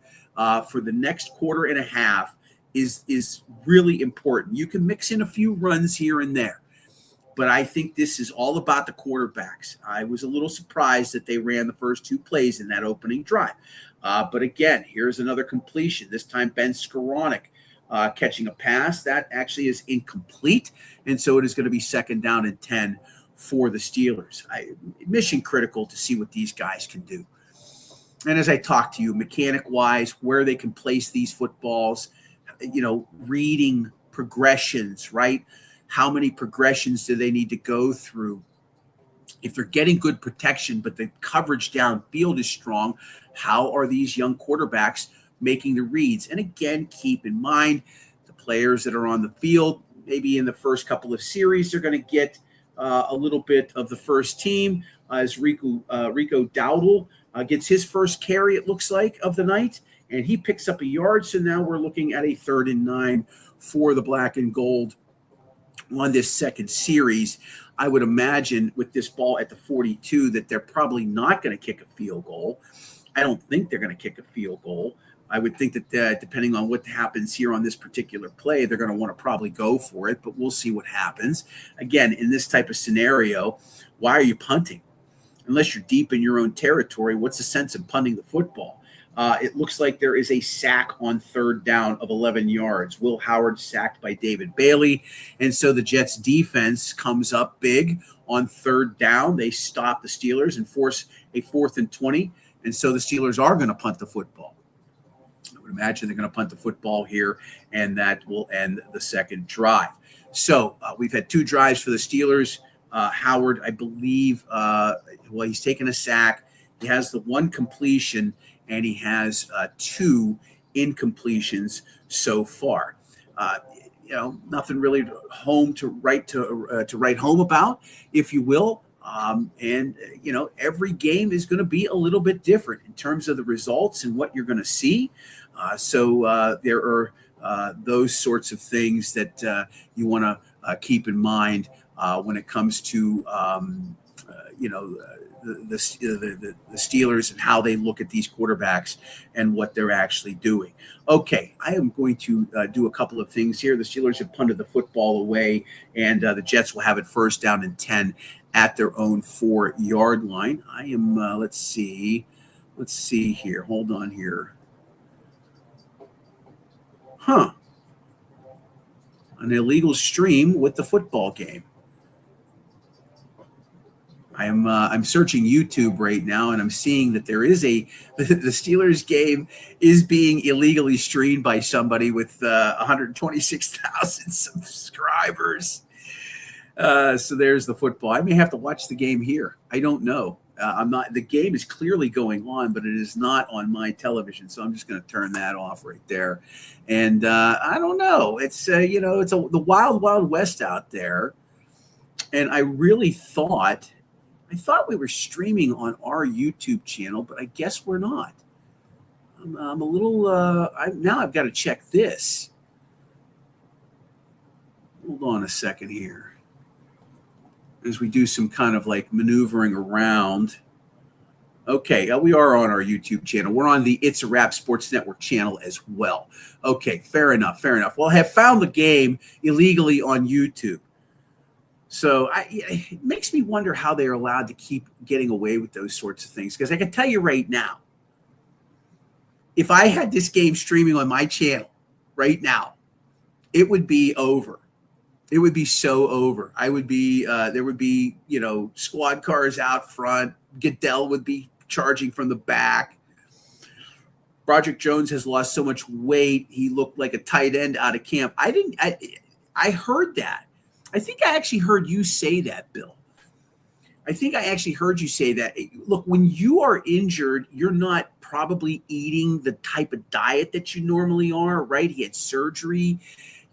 for the next quarter and a half is really important. You can mix in a few runs here and there. But I think this is all about the quarterbacks. I was a little surprised that they ran the first 2 plays in that opening drive. But again, here's another completion. This time Ben Skoranek catching a pass. That actually is incomplete. And so it is going to be second down and 10 for the Steelers. Mission critical to see what these guys can do. And as I talk to you, mechanic-wise, where they can place these footballs, reading progressions, right? How many progressions do they need to go through? If they're getting good protection, but the coverage downfield is strong, how are these young quarterbacks making the reads? And again, keep in mind the players that are on the field, maybe in the first couple of series, they're going to get a little bit of the first team as Rico Dowdle gets his first carry, it looks like, of the night, and he picks up a yard. So now we're looking at a 3rd and 9 for the black and gold on this second series. I would imagine with this ball at the 42 that they're probably not going to kick a field goal. I don't think they're going to kick a field goal. I would think that depending on what happens here on this particular play, they're going to want to probably go for it, but we'll see what happens. Again, in this type of scenario, why are you punting? Unless you're deep in your own territory, what's the sense of punting the football? It looks like there is a sack on 3rd down of 11 yards. Will Howard sacked by David Bailey. And so the Jets defense comes up big on 3rd down. They stop the Steelers and force a 4th and 20. And so the Steelers are going to punt the football. I would imagine they're going to punt the football here, and that will end the second drive. So we've had 2 drives for the Steelers. Howard, I believe, he's taken a sack. He has the 1 completion, and he has 2 incompletions so far. Nothing really to write home about, if you will. Every game is going to be a little bit different in terms of the results and what you're going to see. So there are those sorts of things that you want to keep in mind when it comes to the Steelers and how they look at these quarterbacks and what they're actually doing. Okay, I am going to do a couple of things here. The Steelers have punted the football away, and the Jets will have it 1st down and 10 at their own 4-yard line. I am, let's see here. Hold on here. An illegal stream with the football game. I'm searching YouTube right now, and I'm seeing that there is the Steelers game is being illegally streamed by somebody with 126,000 subscribers. So there's the football. I may have to watch the game here. I don't know. I'm not. The game is clearly going on, but it is not on my television. So I'm just going to turn that off right there. And I don't know. It's it's the wild, wild west out there. And I really thought we were streaming on our YouTube channel, but I guess we're not. I'm a little. Now I've got to check this. Hold on a second here. As we do some kind of like maneuvering around. Okay, we are on our YouTube channel. We're on the It's a Wrap Sports Network channel as well. Okay, fair enough. Well, I have found the game illegally on YouTube. So it makes me wonder how they are allowed to keep getting away with those sorts of things. Because I can tell you right now, if I had this game streaming on my channel right now, it would be over. It would be so over. I would be, there would be, squad cars out front. Goodell would be charging from the back. Broderick Jones has lost so much weight. He looked like a tight end out of camp. I heard that. I think I actually heard you say that, Bill. I think I actually heard you say that. Look, when you are injured, you're not probably eating the type of diet that you normally are, right? He had surgery.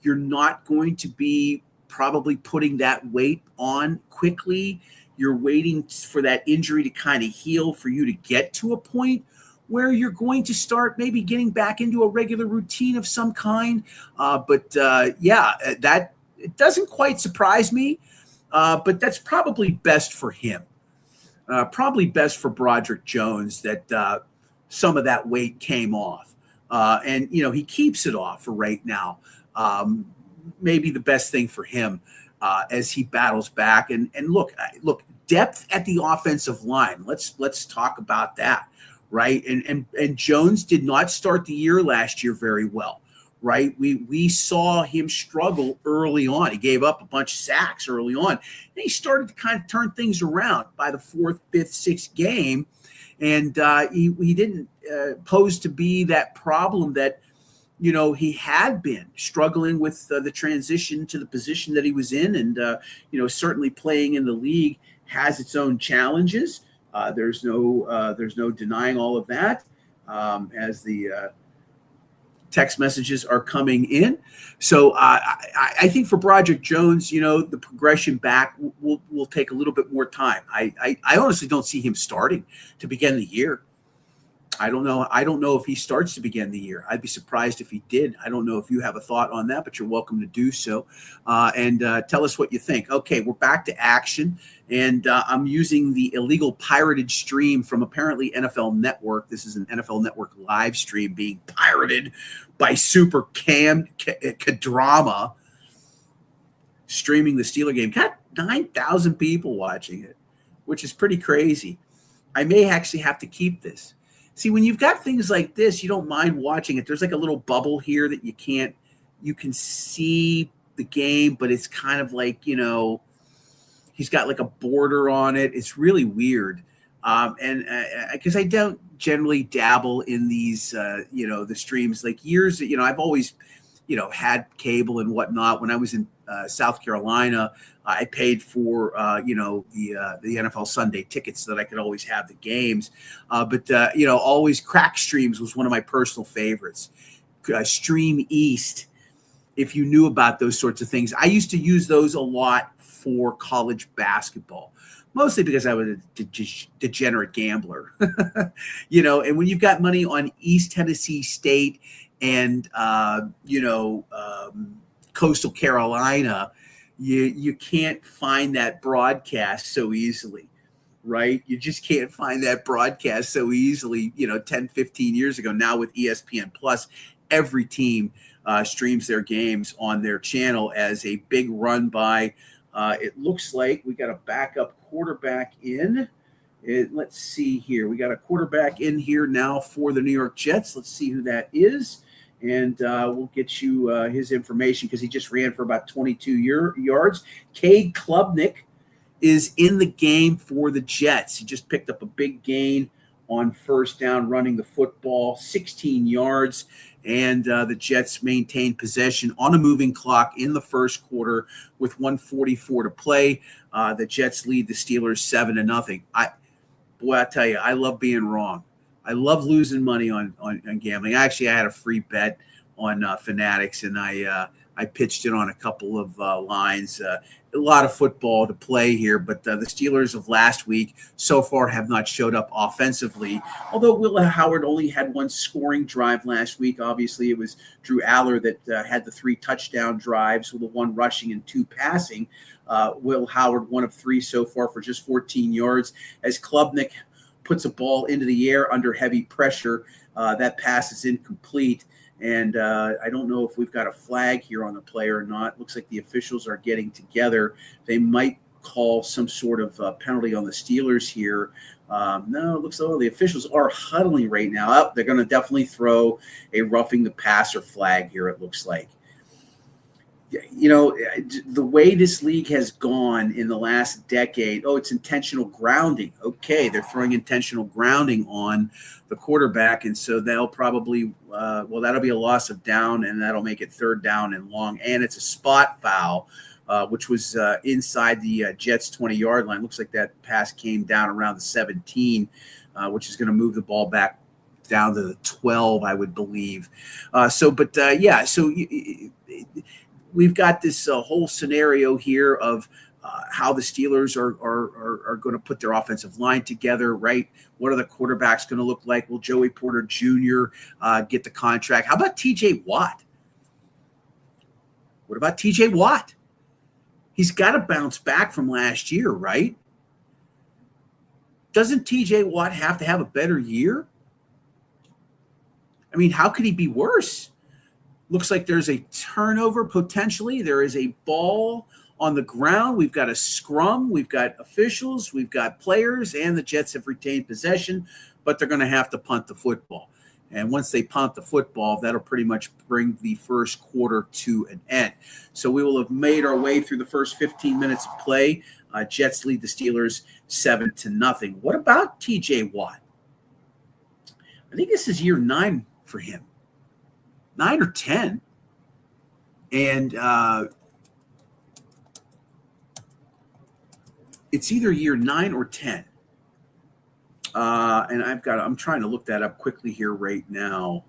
You're not going to be probably putting that weight on quickly. You're waiting for that injury to kind of heal for you to get to a point where you're going to start maybe getting back into a regular routine of some kind. That it doesn't quite surprise me, but that's probably best for him. Probably best for Broderick Jones that some of that weight came off. And he keeps it off for right now. Maybe the best thing for him as he battles back. And look, depth at the offensive line. Let's talk about that, right? And Jones did not start the year last year very well, right? We saw him struggle early on. He gave up a bunch of sacks early on. And he started to kind of turn things around by the 4th, 5th, 6th game. And he didn't pose to be that problem that he had been struggling with the transition to the position that he was in. And, certainly playing in the league has its own challenges. There's no denying all of that as the text messages are coming in. So I think for Broderick Jones, the progression back will take a little bit more time. I honestly don't see him starting to begin the year. I don't know if he starts to begin the year. I'd be surprised if he did. I don't know if you have a thought on that, but you're welcome to do so. And tell us what you think. Okay, we're back to action. And I'm using the illegal pirated stream from apparently NFL Network. This is an NFL Network live stream being pirated by Super Cam Kadrama, streaming the Steeler game. Got 9,000 people watching it, which is pretty crazy. I may actually have to keep this. See, when you've got things like this, you don't mind watching it. There's like a little bubble here that you can see the game, but it's kind of like, he's got like a border on it. It's really weird. And because I don't generally dabble in these, the streams like years, I've always, had cable and whatnot. When I was in South Carolina, I paid for, the NFL Sunday tickets so that I could always have the games. But always Crack Streams was one of my personal favorites. Stream East, if you knew about those sorts of things. I used to use those a lot for college basketball, mostly because I was a degenerate gambler. And when you've got money on East Tennessee State and, Coastal Carolina, you can't find that broadcast so easily, right? You just can't find that broadcast so easily, 10, 15 years ago. Now with ESPN Plus, every team streams their games on their channel as a big run by, it looks like we got a backup quarterback in. Let's see here. We got a quarterback in here now for the New York Jets. Let's see who that is. And we'll get you his information because he just ran for about 22 yards. Cade Klubnik is in the game for the Jets. He just picked up a big gain on first down running the football, 16 yards. And the Jets maintained possession on a moving clock in the first quarter with 1:44 to play. The Jets lead the Steelers 7-0. boy, I tell you, I love being wrong. I love losing money on gambling. Actually, I had a free bet on Fanatics, and I pitched it on a couple of lines. A lot of football to play here, but the Steelers of last week so far have not showed up offensively. Although Will Howard only had one scoring drive last week. Obviously, it was Drew Aller that had the 3 touchdown drives with the 1 rushing and 2 passing. Will Howard, 1 of 3 so far for just 14 yards. As Klubnik puts a ball into the air under heavy pressure, that pass is incomplete. And I don't know if we've got a flag here on the play or not. Looks like the officials are getting together. They might call some sort of penalty on the Steelers here. No, it looks like the officials are huddling right now. They're going to definitely throw a roughing the passer flag here, it looks like. You know, the way this league has gone in the last decade, it's intentional grounding. Okay, they're throwing intentional grounding on the quarterback, and so they'll probably, that'll be a loss of down, and that'll make it 3rd down and long, and it's a spot foul, which was inside the Jets' 20-yard line. Looks like that pass came down around the 17, which is going to move the ball back down to the 12, I would believe. We've got this whole scenario here of how the Steelers are going to put their offensive line together, right? What are the quarterbacks going to look like? Will Joey Porter Jr. Get the contract? How about TJ Watt? What about TJ Watt? He's got to bounce back from last year, right? Doesn't TJ Watt have to have a better year? I mean, how could he be worse? Looks like there's a turnover potentially. There is a ball on the ground. We've got a scrum. We've got officials. We've got players, and the Jets have retained possession, but they're going to have to punt the football. And once they punt the football, that'll pretty much bring the first quarter to an end. So we will have made our way through the first 15 minutes of play. Jets lead the Steelers 7-0. What about TJ Watt? I think this is year 9 for him. 9 or 10, and it's either year 9 or 10. And I'm trying to look that up quickly here right now.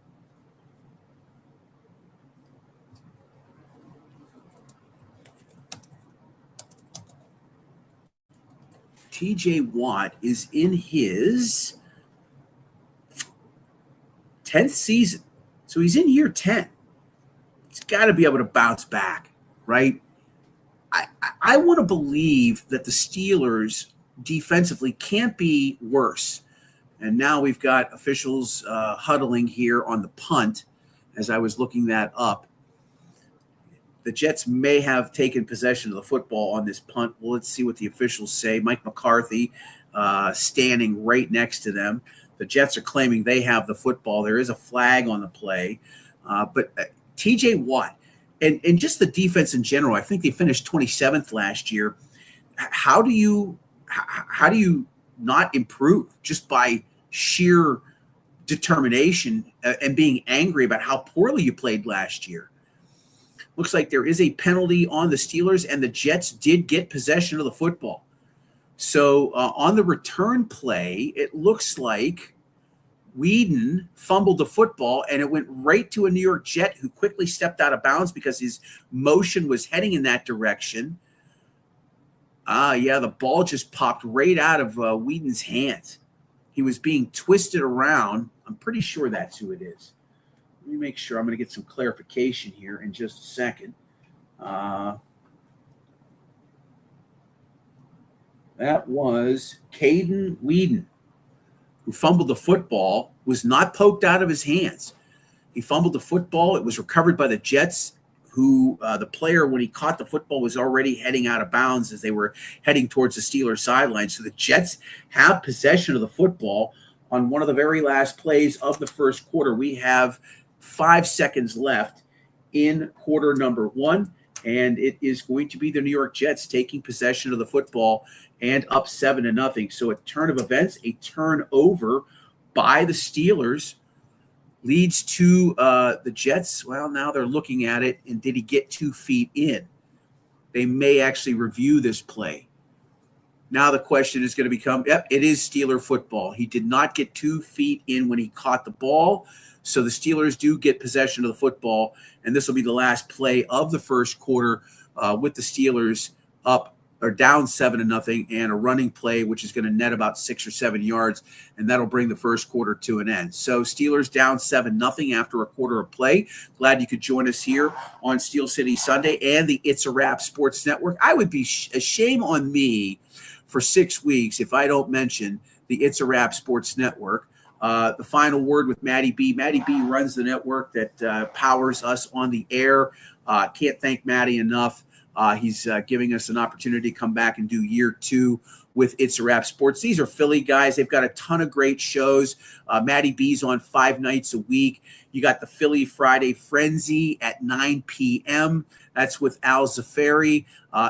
TJ Watt is in his 10th season. So he's in year 10. He's got to be able to bounce back, right? I want to believe that the Steelers defensively can't be worse. And now we've got officials huddling here on the punt as I was looking that up. The Jets may have taken possession of the football on this punt. Well, let's see what the officials say. Mike McCarthy standing right next to them. The Jets are claiming they have the football. There is a flag on the play. But TJ Watt and just the defense in general, I think they finished 27th last year. How do you not improve just by sheer determination and being angry about how poorly you played last year? Looks like there is a penalty on the Steelers, and the Jets did get possession of the football. So on the return play, it looks like Whedon fumbled the football, and it went right to a New York Jet who quickly stepped out of bounds because his motion was heading in that direction. The ball just popped right out of Whedon's hands. He was being twisted around. I'm pretty sure that's who it is. Let me make sure. I'm going to get some clarification here in just a second. That was Caden Whedon, who fumbled the football, was not poked out of his hands. He fumbled the football. It was recovered by the Jets, who the player, when he caught the football, was already heading out of bounds as they were heading towards the Steelers sideline. So the Jets have possession of the football on one of the very last plays of the first quarter. We have 5 seconds left in quarter number 1, and it is going to be the New York Jets taking possession of the football and up 7-0. So a turn of events, a turnover by the Steelers leads to the Jets. Well, now they're looking at it, and did he get 2 feet in? They may actually review this play. Now the question is going to become, yep, it is Steeler football. He did not get 2 feet in when he caught the ball. So the Steelers do get possession of the football, and this will be the last play of the first quarter with the Steelers up or down 7-0, and a running play, which is going to net about 6 or 7 yards, and that'll bring the first quarter to an end. So Steelers down 7-0 after a quarter of play. Glad you could join us here on Steel City Sunday and the It's a Wrap Sports Network. I would be a shame on me for 6 weeks if I don't mention the It's a Wrap Sports Network. The final word with Maddie B. Maddie B runs the network that powers us on the air. Can't thank Maddie enough. He's giving us an opportunity to come back and do year 2 with It's a Wrap Sports. These are Philly guys. They've got a ton of great shows. Maddie B's on 5 nights a week. You got the Philly Friday Frenzy at 9 p.m. That's with Al Zafari.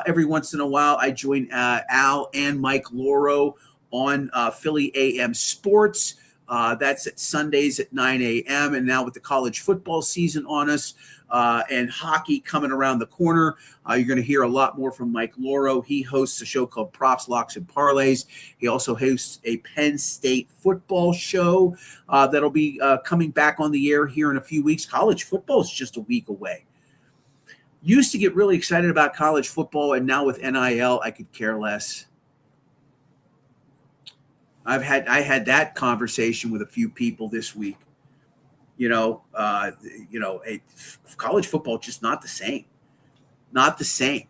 Every once in a while, I join Al and Mike Loro on Philly AM Sports. That's at Sundays at 9 a.m. And now with the college football season on us and hockey coming around the corner, you're going to hear a lot more from Mike Loro. He hosts a show called Props, Locks, and Parlays. He also hosts a Penn State football show that'll be coming back on the air here in a few weeks. College football is just a week away. Used to get really excited about college football, and now with NIL, I could care less. I had that conversation with a few people this week. College football just not the same. Not the same.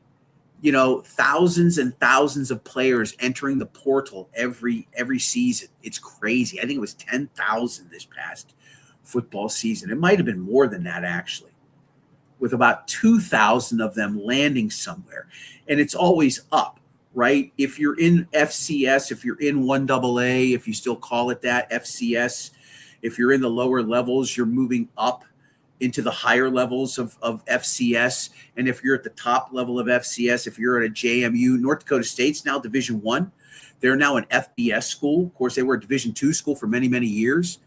Thousands and thousands of players entering the portal every season. It's crazy. I think it was 10,000 this past football season. It might have been more than that, actually, with about 2,000 of them landing somewhere. And it's always up. Right? If you're in FCS, if you're in 1AA, if you still call it that, FCS, if you're in the lower levels, you're moving up into the higher levels of FCS. And if you're at the top level of FCS, if you're at a JMU, North Dakota State's now Division I. They're now an FBS school. Of course, they were a Division II school for many, many years.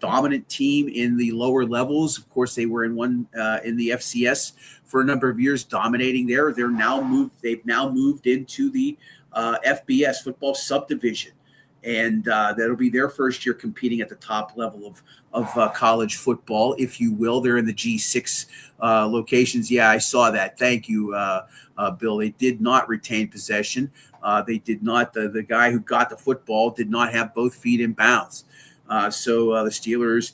Dominant team in the lower levels. Of course, they were in the FCS for a number of years, dominating there. They've now moved into the FBS football subdivision, and that'll be their first year competing at the top level of college football, if you will. They're in the G6 locations. Yeah, I saw that. Thank you, Bill. They did not retain possession. They did not. The guy who got the football did not have both feet in bounds. So the Steelers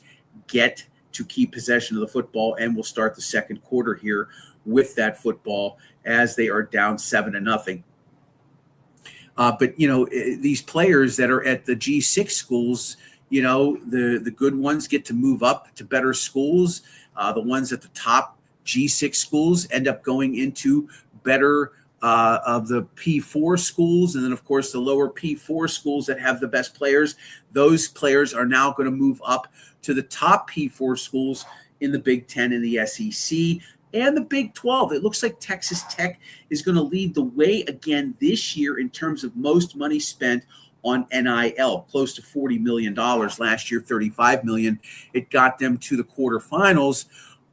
get to keep possession of the football, and we'll start the second quarter here with that football as they are down 7-0. But these players that are at the G6 schools, the good ones get to move up to better schools. The ones at the top G6 schools end up going into better of the P4 schools. And then, of course, the lower P4 schools that have the best players, those players are now going to move up to the top P4 schools in the Big Ten and the SEC and the Big 12. It looks like Texas Tech is going to lead the way again this year in terms of most money spent on NIL, close to $40 million. Last year, $35 million. It got them to the quarterfinals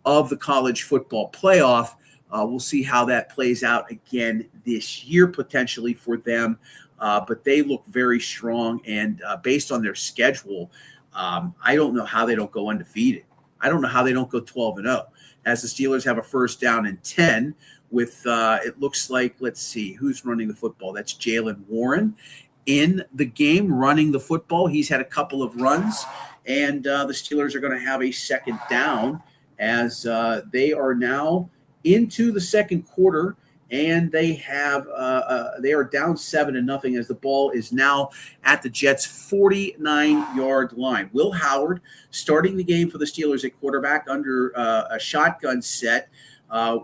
of the college football playoff. We'll see how that plays out again this year, potentially for them. But they look very strong. And based on their schedule, I don't know how they don't go undefeated. I don't know how they don't go 12-0. As the Steelers have a first down and 10 with, it looks like, let's see, who's running the football? That's Jalen Warren in the game running the football. He's had a couple of runs. And the Steelers are going to have a second down as they are now into the second quarter, and they are down 7-0 as the ball is now at the Jets' 49-yard line. Will Howard starting the game for the Steelers at quarterback under a shotgun set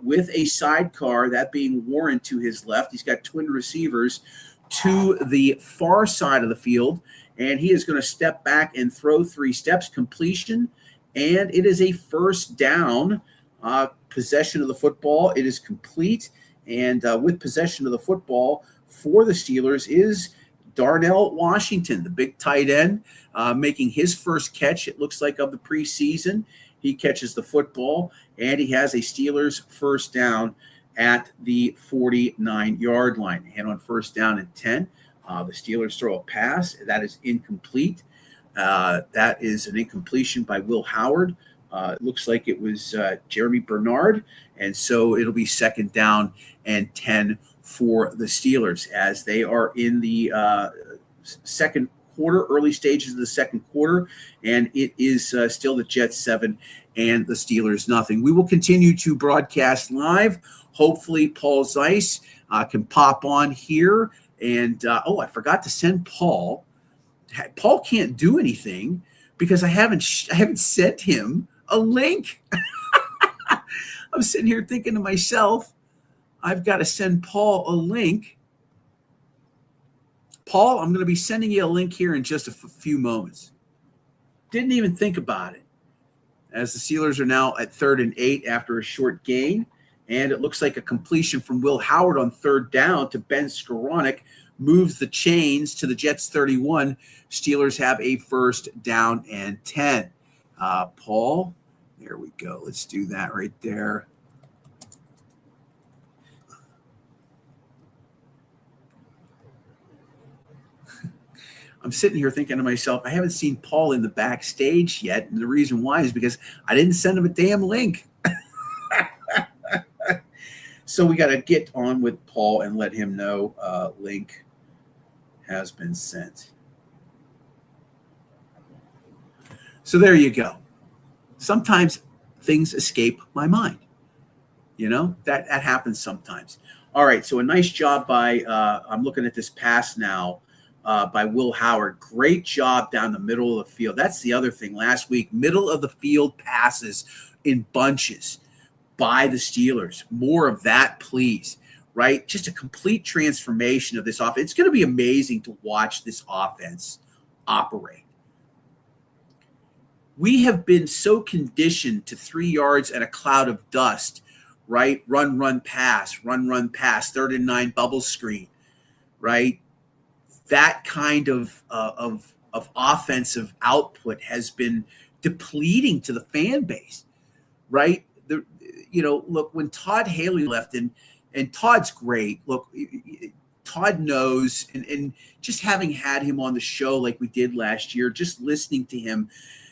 with a sidecar, that being Warren to his left. He's got twin receivers to the far side of the field, and he is going to step back and throw 3 steps, completion, and it is a first down. Possession of the football, it is complete, and with possession of the football for the Steelers is Darnell Washington, the big tight end, making his first catch, it looks like, of the preseason. He catches the football, and he has a Steelers first down at the 49-yard line. And on first down and 10, The Steelers throw a pass. That is incomplete. That is an incompletion by Will Howard. It looks like it was Jeremy Bernard. And so it'll be 2nd down and 10 for the Steelers as they are in the second quarter, early stages of the second quarter. And it is still the Jets 7 and the Steelers nothing. We will continue to broadcast live. Hopefully Paul Zeiss can pop on here. And, I forgot to send Paul. Paul can't do anything because I haven't sent him a link. I'm sitting here thinking to myself, I've got to send Paul a link. Paul, I'm going to be sending you a link here in just a few moments. Didn't even think about it. As the Steelers are now at 3rd and 8 after a short gain. And it looks like a completion from Will Howard on 3rd down to Ben Skoranek moves the chains to the Jets 31. Steelers have a 1st down and 10. Paul, there we go. Let's do that right there. I'm sitting here thinking to myself, I haven't seen Paul in the backstage yet. And the reason why is because I didn't send him a damn link. So we got to get on with Paul and let him know link has been sent. So there you go. Sometimes things escape my mind. You know, that happens sometimes. All right, so a nice job by, I'm looking at this pass now, by Will Howard. Great job down the middle of the field. That's the other thing. Last week, middle of the field passes in bunches by the Steelers. More of that, please. Right? Just a complete transformation of this offense. It's going to be amazing to watch this offense operate. We have been so conditioned to 3 yards and a cloud of dust, right? Run, pass, 3rd and 9 bubble screen, right? That kind of offensive output has been depleting to the fan base, right? Look, when Todd Haley left, and Todd's great. Look, Todd knows, and just having had him on the show like we did last year, just listening to him,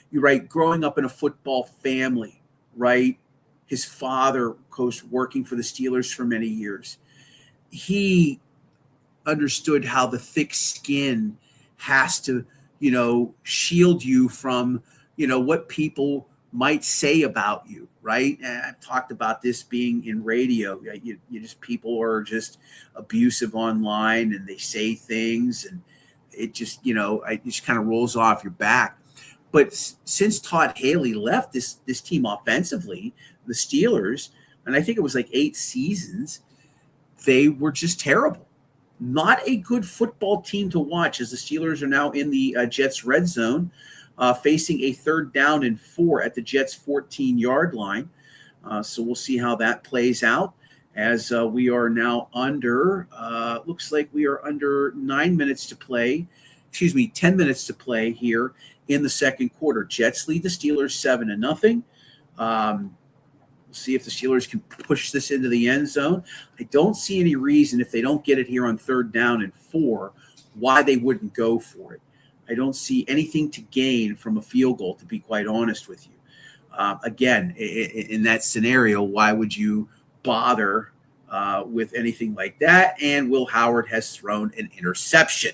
you're right, growing up in a football family, right? His father, of course, working for the Steelers for many years. He understood how the thick skin has to, shield you from, what people might say about you, right? And I've talked about this being in radio. You just, people are just abusive online and they say things and it just, it just kind of rolls off your back. But since Todd Haley left this team offensively, the Steelers, and I think it was like 8 seasons, they were just terrible. Not a good football team to watch as the Steelers are now in the Jets red zone, facing a 3rd down and 4 at the Jets 14-yard line. So we'll see how that plays out as we are now under, looks like we are under 10 minutes to play here in the second quarter. Jets lead the Steelers 7-0. We'll see if the Steelers can push this into the end zone. I don't see any reason if they don't get it here on 3rd down and 4, why they wouldn't go for it. I don't see anything to gain from a field goal, to be quite honest with you. Again, in that scenario, why would you bother with anything like that? And Will Howard has thrown an interception.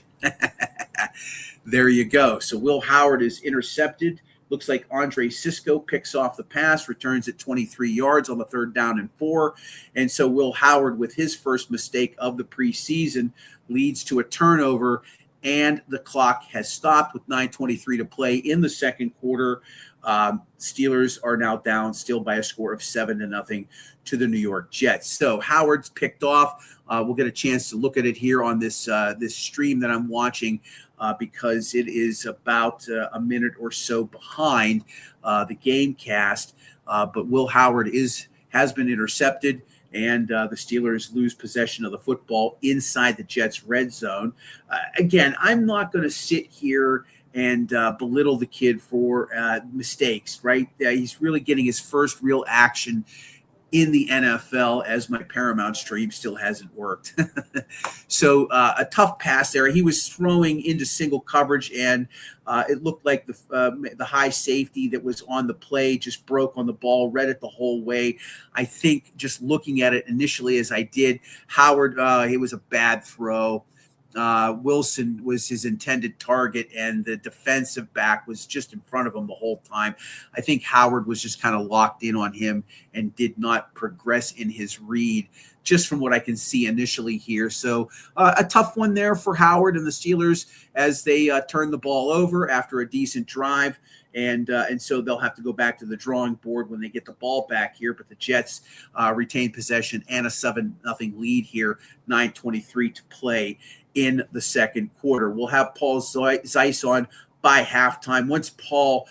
There you go. So Will Howard is intercepted. Looks like Andre Cisco picks off the pass, returns at 23 yards on the 3rd down and 4. And so Will Howard, with his first mistake of the preseason, leads to a turnover, and the clock has stopped with 9:23 to play in the second quarter. Steelers are now down still by a score of 7-0 to the New York Jets. So Howard's picked off. We'll get a chance to look at it here on this stream that I'm watching because it is about a minute or so behind the game cast. But Will Howard has been intercepted, and the Steelers lose possession of the football inside the Jets' red zone. Again, I'm not going to sit here and belittle the kid for mistakes, right? He's really getting his first real action in the NFL, as my Paramount stream still hasn't worked. So a tough pass there. He was throwing into single coverage, and it looked like the high safety that was on the play just broke on the ball, read it the whole way. I think just looking at it initially as I did, Howard, it was a bad throw. Wilson was his intended target, and the defensive back was just in front of him the whole time. I think Howard was just kind of locked in on him and did not progress in his read, just from what I can see initially here. So a tough one there for Howard and the Steelers as they turn the ball over after a decent drive. And so they'll have to go back to the drawing board when they get the ball back here. But the Jets retain possession and a 7-0 lead here, 9:23 to play in the second quarter. We'll have Paul Zeiss on by halftime. Once Paul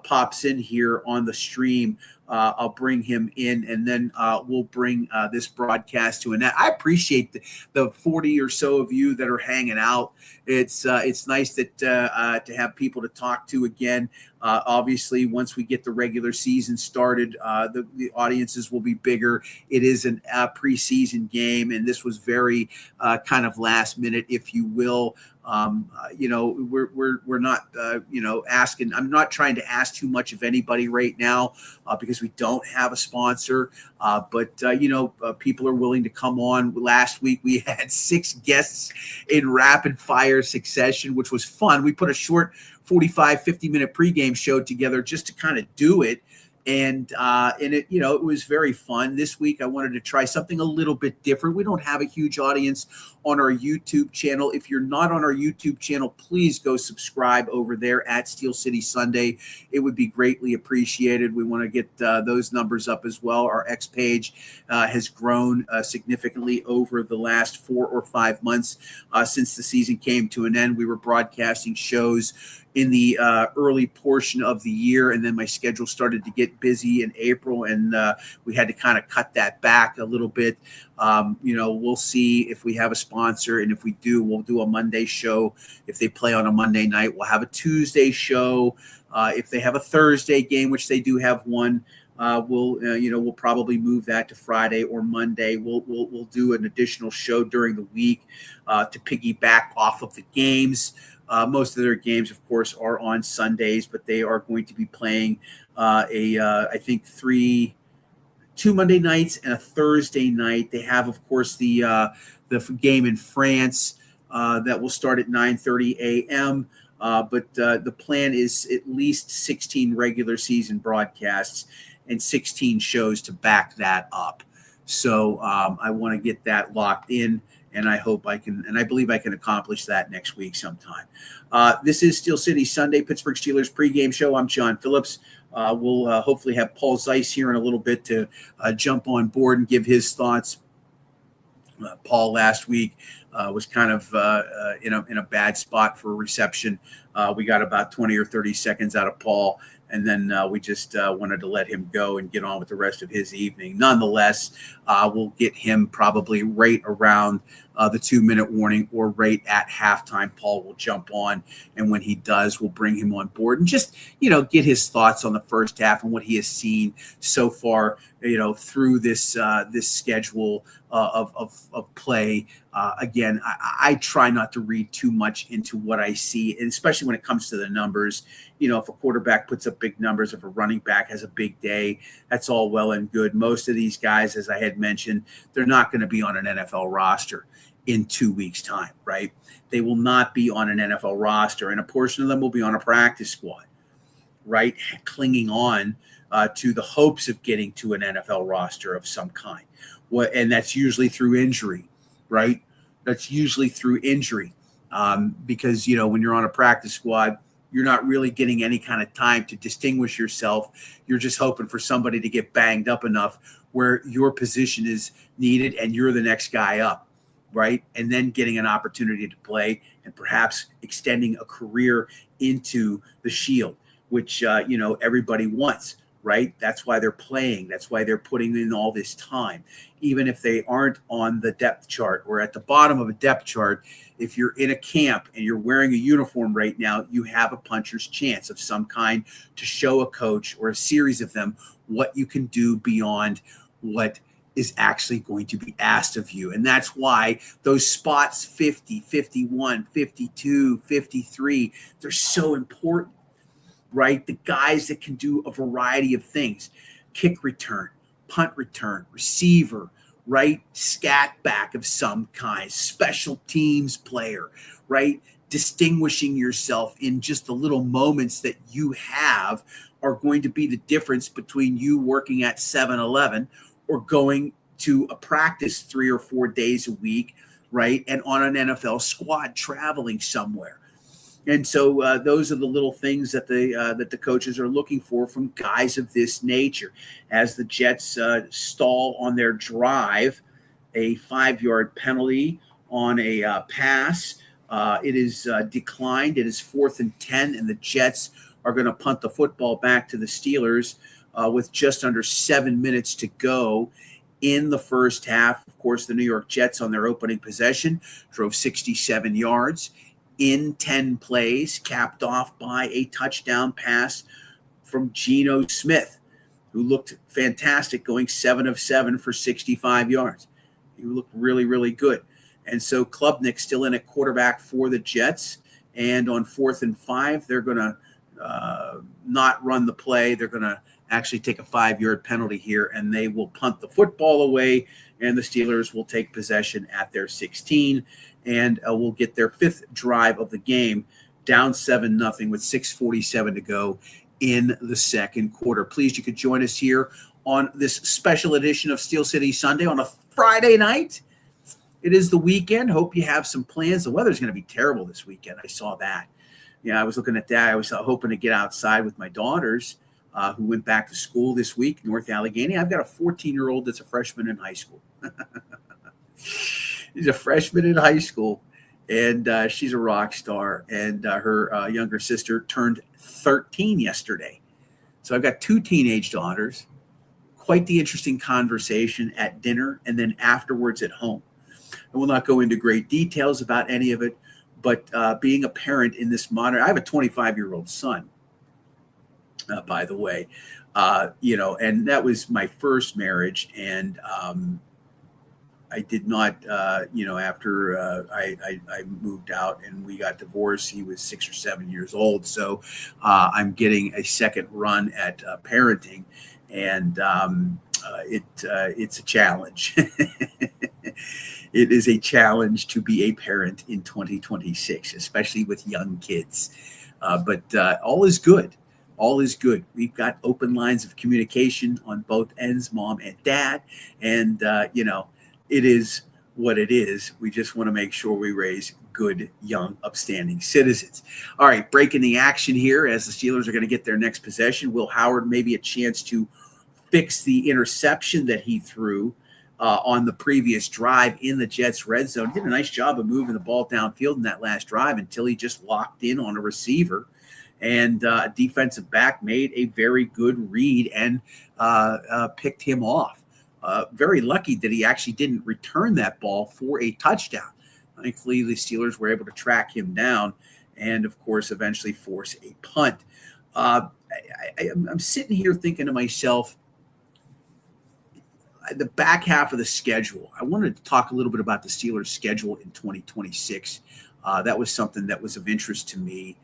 pops in here on the stream, I'll bring him in, and then we'll bring this broadcast to an end. I appreciate the 40 or so of you that are hanging out. It's nice that to have people to talk to again. Obviously, once we get the regular season started, the audiences will be bigger. It is a preseason game, and this was very kind of last minute, if you will. We're not asking. I'm not trying to ask too much of anybody right now because we don't have a sponsor. But people are willing to come on. Last week we had 6 guests in rapid fire succession, which was fun. We put a short 50-minute pregame show together just to kind of do it. And it was very fun. This week I wanted to try something a little bit different. We don't have a huge audience on our YouTube channel. If you're not on our YouTube channel, please go subscribe over there at Steel City Sunday. It would be greatly appreciated. We want to get those numbers up as well. Our X page has grown significantly over the last 4 or 5 months since the season came to an end. We were broadcasting shows in the early portion of the year, and then my schedule started to get busy in April, and we had to kind of cut that back a little bit. We'll see if we have a sponsor, and if we do, we'll do a Monday show. If they play on a Monday night, we'll have a Tuesday show. If they have a Thursday game, which they do have one, we'll probably move that to Friday or Monday. We'll do an additional show during the week to piggyback off of the games. Most of their games, of course, are on Sundays, but they are going to be playing I think 2 Monday nights and a Thursday night. They have, of course, the game in France that will start at 9:30 a.m. But the plan is at least 16 regular season broadcasts and 16 shows to back that up. So I want to get that locked in. And I hope I can, and I believe I can accomplish that next week sometime. This is Steel City Sunday, Pittsburgh Steelers pregame show. I'm John Phillips. We'll hopefully have Paul Zeiss here in a little bit to jump on board and give his thoughts. Paul last week was kind of in a bad spot for reception. We got about 20 or 30 seconds out of Paul, and then we just wanted to let him go and get on with the rest of his evening. Nonetheless, we'll get him probably right around the 2-minute warning or right at halftime. Paul will jump on, and when he does, we'll bring him on board and just, get his thoughts on the first half and what he has seen so far, through this schedule of play. Again, I try not to read too much into what I see, and especially when it comes to the numbers. If a quarterback puts up big numbers, if a running back has a big day, that's all well and good. Most of these guys, as I had mentioned, they're not going to be on an NFL roster in 2 weeks' time, right? They will not be on an NFL roster, and a portion of them will be on a practice squad, right? Clinging on to the hopes of getting to an NFL roster of some kind. And that's usually through injury, right? That's usually through injury because, when you're on a practice squad, you're not really getting any kind of time to distinguish yourself. You're just hoping for somebody to get banged up enough where your position is needed and you're the next guy up, right? And then getting an opportunity to play and perhaps extending a career into the Shield, which, everybody wants, right? That's why they're playing. That's why they're putting in all this time. Even if they aren't on the depth chart or at the bottom of a depth chart, if you're in a camp and you're wearing a uniform right now, you have a puncher's chance of some kind to show a coach or a series of them what you can do beyond what is actually going to be asked of you. And that's why those spots 50, 51, 52, 53, they're so important, right? The guys that can do a variety of things: kick return, punt return, receiver, right? Scat back of some kind, special teams player, right? Distinguishing yourself in just the little moments that you have are going to be the difference between you working at 7-Eleven or going to a practice 3 or 4 days a week, right? And on an NFL squad traveling somewhere. And so those are the little things that the coaches are looking for from guys of this nature. As the Jets stall on their drive, a 5-yard penalty on a pass. It is declined. It is 4th and 10, and the Jets are going to punt the football back to the Steelers with just under 7 minutes to go in the first half. Of course, the New York Jets on their opening possession drove 67 yards in 10 plays, capped off by a touchdown pass from Geno Smith, who looked fantastic, going 7 of 7 for 65 yards. He looked really, really good. And so Klubnik still in at quarterback for the Jets. And on 4th and 5, they're going to not run the play. They're going to actually take a 5-yard penalty here, and they will punt the football away, and the Steelers will take possession at their 16 and will get their 5th drive of the game, down 7-0 with 6:47 to go in the second quarter. Pleased you could join us here on this special edition of Steel City Sunday on a Friday night. It is the weekend. Hope you have some plans. The weather's going to be terrible this weekend. I saw that. Yeah, I was looking at that. I was hoping to get outside with my daughters who went back to school this week, North Allegheny. I've got a 14-year-old that's a freshman in high school. She's a freshman in high school, and she's a rock star. And her younger sister turned 13 yesterday. So I've got 2 teenage daughters. Quite the interesting conversation at dinner and then afterwards at home. I will not go into great details about any of it, but being a parent in this modern, I have a 25-year-old son, by the way, and that was my first marriage. And I did not, after I moved out and we got divorced, he was 6 or 7 years old. So I'm getting a second run at parenting, and it's a challenge. It is a challenge to be a parent in 2026, especially with young kids. But all is good. All is good. We've got open lines of communication on both ends, mom and dad. And, it is what it is. We just want to make sure we raise good, young, upstanding citizens. All right, breaking the action here as the Steelers are going to get their next possession. Will Howard maybe a chance to fix the interception that he threw on the previous drive in the Jets' red zone. He did a nice job of moving the ball downfield in that last drive until he just locked in on a receiver. And a defensive back made a very good read and picked him off. Very lucky that he actually didn't return that ball for a touchdown. Thankfully, the Steelers were able to track him down and, of course, eventually force a punt. I'm sitting here thinking to myself, the back half of the schedule. I wanted to talk a little bit about the Steelers' schedule in 2026. That was something that was of interest to me.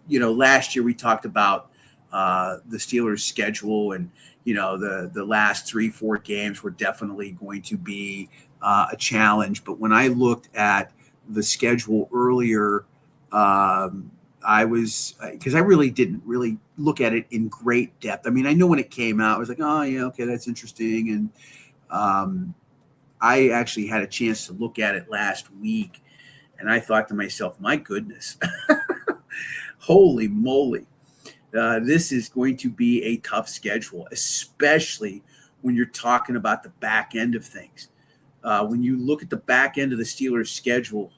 Last year we talked about the Steelers' schedule, and the last 3-4 games were definitely going to be a challenge. But when I looked at the schedule earlier, I was, because I really didn't really look at it in great depth. I mean, I know when it came out, I was like, oh yeah, okay, that's interesting. And I actually had a chance to look at it last week, and I thought to myself, my goodness, holy moly, this is going to be a tough schedule, especially when you're talking about the back end of things. When you look at the back end of the Steelers' schedule,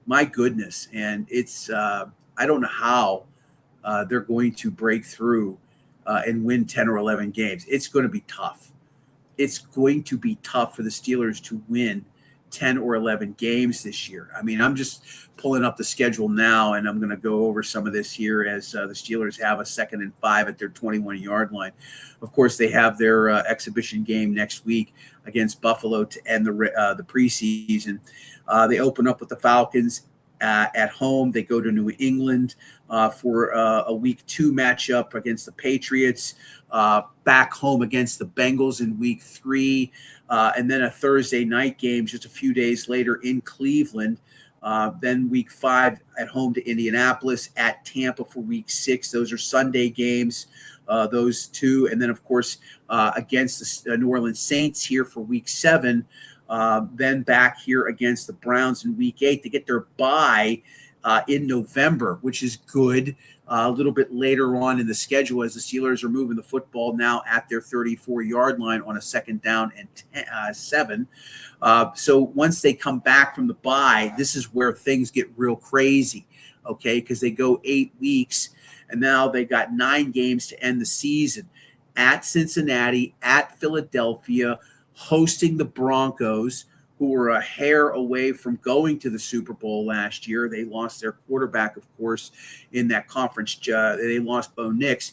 my goodness, and it's I don't know how they're going to break through and win 10 or 11 games. It's going to be tough. It's going to be tough for the Steelers to win 10 or 11 games this year. I mean, I'm just pulling up the schedule now, and I'm going to go over some of this here as the Steelers have a 2nd and 5 at their 21-yard line. Of course, they have their exhibition game next week against Buffalo to end the preseason. They open up with the Falcons at home. They go to New England for a week 2 matchup against the Patriots, back home against the Bengals in week 3, and then a Thursday night game just a few days later in Cleveland. Then week 5 at home to Indianapolis, at Tampa for week 6. Those are Sunday games, those 2. And then, of course, against the New Orleans Saints here for week 7. Then back here against the Browns in week 8 to get their bye in November, which is good. A little bit later on in the schedule as the Steelers are moving the football now at their 34-yard line on a 2nd down and 7. So once they come back from the bye, this is where things get real crazy, okay, because they go 8 weeks, and now they got 9 games to end the season at Cincinnati, at Philadelphia, hosting the Broncos, who were a hair away from going to the Super Bowl last year. They lost their quarterback, of course, in that conference. They lost Bo Nix.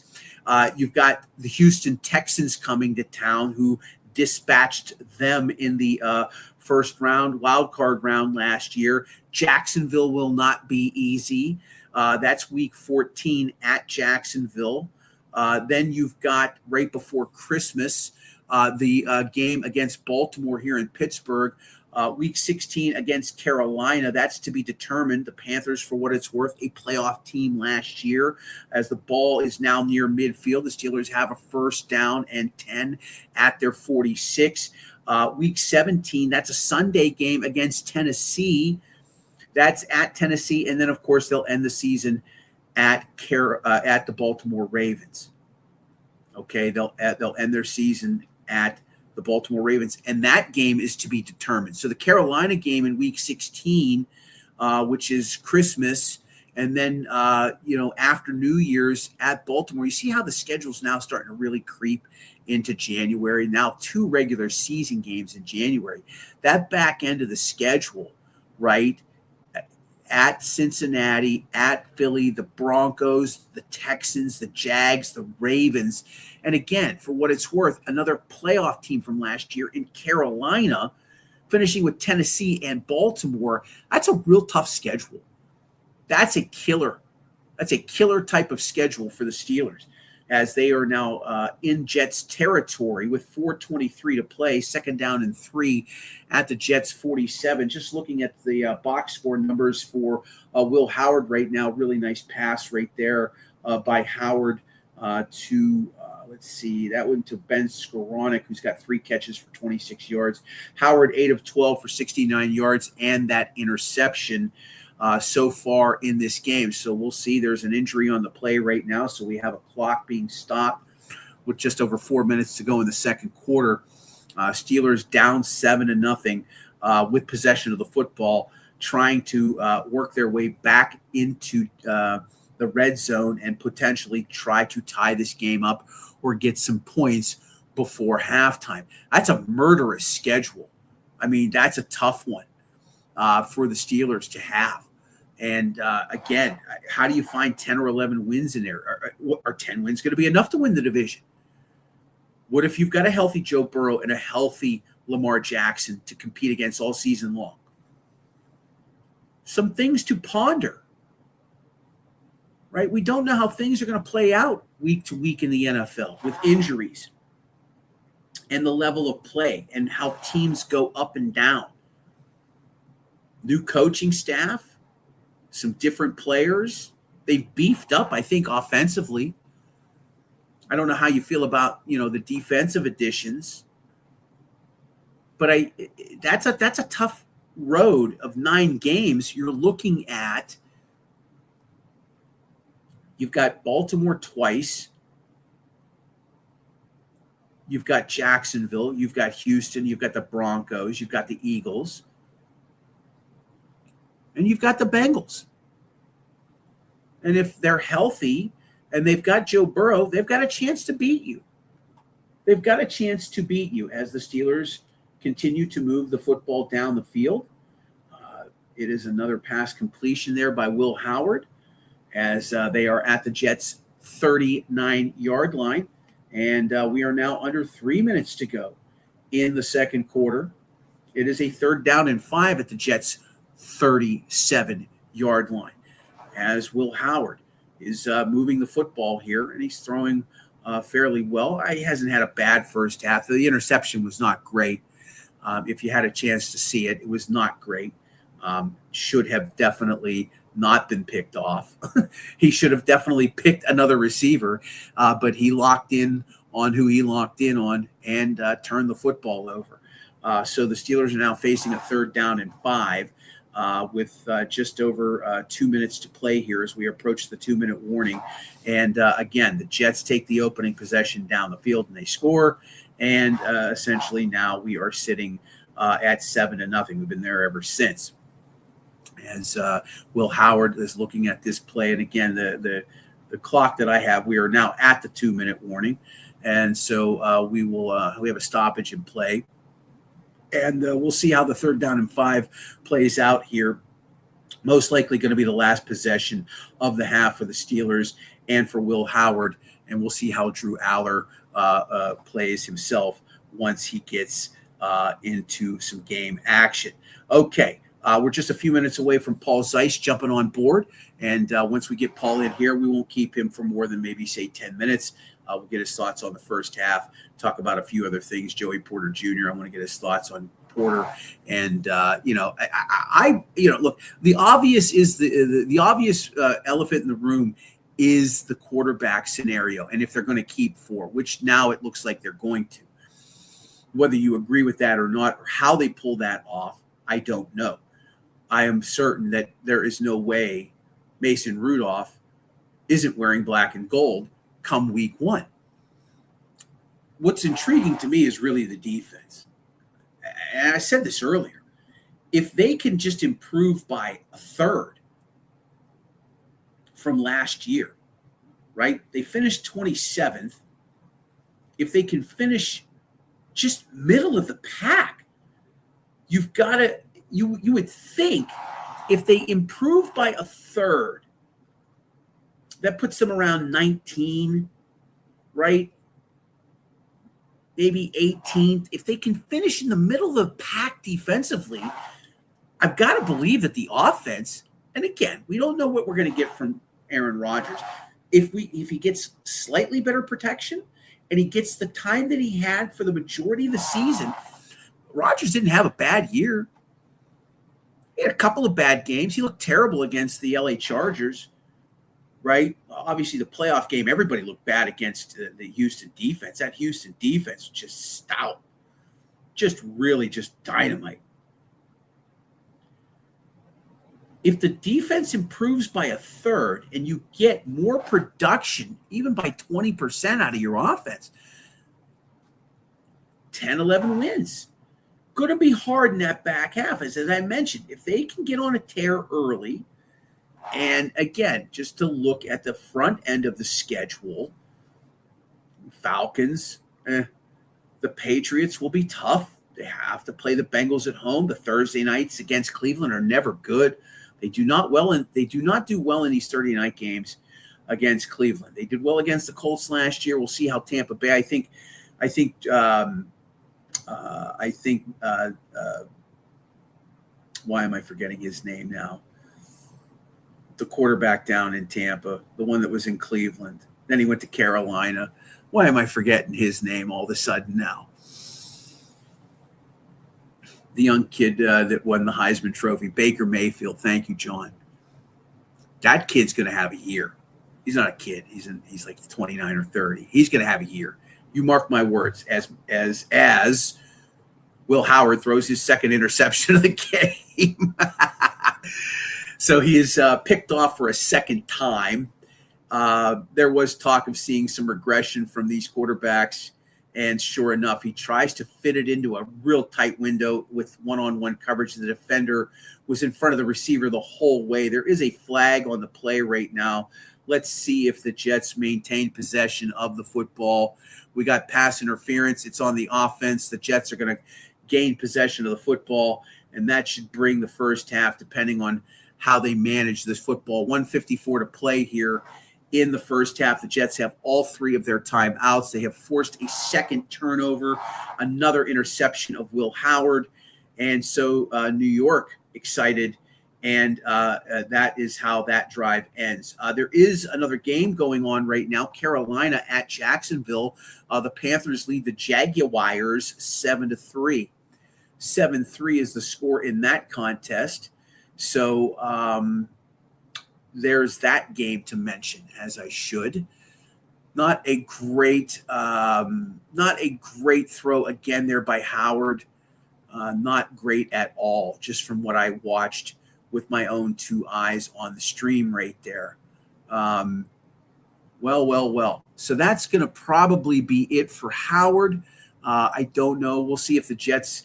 You've got the Houston Texans coming to town, who dispatched them in the first round, wild card round last year. Jacksonville will not be easy. That's week 14 at Jacksonville. Then you've got right before Christmas, the game against Baltimore here in Pittsburgh. Week 16 against Carolina. That's to be determined. The Panthers, for what it's worth, a playoff team last year. As the ball is now near midfield, the Steelers have a 1st down and 10 at their 46. Week 17, that's a Sunday game against Tennessee. That's at Tennessee. And then, of course, they'll end the season at the Baltimore Ravens. Okay, they'll end their season at the Baltimore Ravens, and that game is to be determined. So the Carolina game in week 16, which is Christmas, and then after New Year's at Baltimore. You see how the schedule's now starting to really creep into January. Now 2 regular season games in January. That back end of the schedule, right? At Cincinnati, at Philly, the Broncos, the Texans, the Jags, the Ravens. And again, for what it's worth, another playoff team from last year in Carolina, finishing with Tennessee and Baltimore. That's a real tough schedule. That's a killer. That's a killer type of schedule for the Steelers, as they are now in Jets territory with 4:23 to play, 2nd down and 3 at the Jets 47. Just looking at the box score numbers for Will Howard right now, really nice pass right there by Howard to let's see, that went to Ben Skoranek, who's got 3 catches for 26 yards. Howard, 8 of 12 for 69 yards and that interception so far in this game. So we'll see. There's an injury on the play right now, so we have a clock being stopped with just over 4 minutes to go in the second quarter. Steelers down 7-0 with possession of the football, trying to work their way back into the red zone and potentially try to tie this game up or get some points before halftime. That's a murderous schedule. I mean, that's a tough one for the Steelers to have. And again, how do you find 10 or 11 wins in there? Are 10 wins going to be enough to win the division? What if you've got a healthy Joe Burrow and a healthy Lamar Jackson to compete against all season long? Some things to ponder, right? We don't know how things are going to play out week to week in the NFL with injuries and the level of play and how teams go up and down. New coaching staff, some different players. They've beefed up, I think, offensively. I don't know how you feel about, the defensive additions, but that's a tough road of 9 games. You're looking at, you've got Baltimore twice. You've got Jacksonville. You've got Houston. You've got the Broncos. You've got the Eagles. And you've got the Bengals. And if they're healthy and they've got Joe Burrow, they've got a chance to beat you. They've got a chance to beat you as the Steelers continue to move the football down the field. It is another pass completion there by Will Howard as they are at the Jets' 39-yard line. And we are now under 3 minutes to go in the second quarter. It is a 3rd down and 5 at the Jets' 37-yard line as Will Howard is moving the football here, and he's throwing fairly well. He hasn't had a bad first half. The interception was not great. If you had a chance to see it, it was not great. Should have definitely not been picked off. He should have definitely picked another receiver, but he locked in on who he locked in on and turned the football over. So the Steelers are now facing a 3rd down and 5 with just over 2 minutes to play here as we approach the 2-minute warning. And again, the Jets take the opening possession down the field and they score. And essentially now we are sitting at 7-0. We've been there ever since. As Will Howard is looking at this play, and again, the clock that I have, we are now at the 2-minute warning, and so we have a stoppage in play, and we'll see how the 3rd down and 5 plays out here. Most likely going to be the last possession of the half for the Steelers and for Will Howard, and we'll see how Drew Aller plays himself once he gets into some game action. Okay. We're just a few minutes away from Paul Zeiss jumping on board. And once we get Paul in here, we won't keep him for more than maybe, say, 10 minutes. We'll get his thoughts on the first half, talk about a few other things. Joey Porter Jr., I want to get his thoughts on Porter. And, look, the obvious is the obvious elephant in the room is the quarterback scenario. And if they're going to keep 4, which now it looks like they're going to. Whether you agree with that or not, or how they pull that off, I don't know. I am certain that there is no way Mason Rudolph isn't wearing black and gold come week 1. What's intriguing to me is really the defense. And I said this earlier. If they can just improve by a 1/3 from last year, right? They finished 27th. If they can finish just middle of the pack, you've got to you would think if they improve by a 1/3, that puts them around 19, right? Maybe 18th. If they can finish in the middle of the pack defensively, I've got to believe that the offense, and again, we don't know what we're going to get from Aaron Rodgers. If he gets slightly better protection and he gets the time that he had for the majority of the season, Rodgers didn't have a bad year. He had a couple of bad games. He looked terrible against the LA Chargers, right? Obviously, the playoff game, everybody looked bad against the Houston defense. That Houston defense was just stout, just really just dynamite. If the defense improves by a 1/3 and you get more production, even by 20% out of your offense, 10, 11 wins. Going to be hard in that back half. As I mentioned, if they can get on a tear early, and again, just to look at the front end of the schedule, Falcons, the Patriots will be tough. They have to play the Bengals at home. The Thursday nights against Cleveland are never good. They do not do well in these Thursday night games against Cleveland. They did well against the Colts last year. We'll see how Tampa Bay. I think why am I forgetting his name now? The quarterback down in Tampa, the one that was in Cleveland. Then he went to Carolina. Why am I forgetting his name all of a sudden now? The young kid that won the Heisman Trophy, Baker Mayfield. Thank you, John. That kid's going to have a year. He's not a kid. He's like 29 or 30. He's going to have a year. You mark my words. As Will Howard throws his second interception of the game. So he is picked off for a second time. There was talk of seeing some regression from these quarterbacks. And sure enough, he tries to fit it into a real tight window with one-on-one coverage. The defender was in front of the receiver the whole way. There is a flag on the play right now. Let's see if the Jets maintain possession of the football. We got pass interference. It's on the offense. The Jets are going to gain possession of the football, and that should bring the first half, depending on how they manage this football. 154 to play here in the first half. The Jets have all 3 of their timeouts. They have forced a second turnover, another interception of Will Howard, and so New York excited, and that is how that drive ends. There is another game going on right now, Carolina at Jacksonville. The Panthers lead the Jaguars 7-3. 7-3 is the score in that contest. So there's that game to mention, as I should. Not a great throw again there by Howard. Not great at all, just from what I watched with my own 2 eyes on the stream right there. Well. So that's going to probably be it for Howard. I don't know. We'll see if the Jets,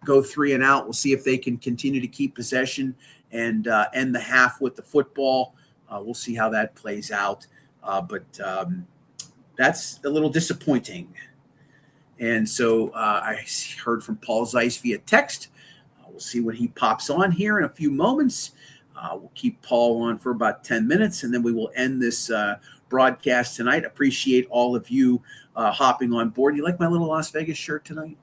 go 3 and out. We'll see if they can continue to keep possession and end the half with the football. We'll see how that plays out. But that's a little disappointing. And so I heard from Paul Zeiss via text. We'll see when he pops on here in a few moments. We'll keep Paul on for about 10 minutes, and then we will end this broadcast tonight. Appreciate all of you hopping on board. You like my little Las Vegas shirt tonight?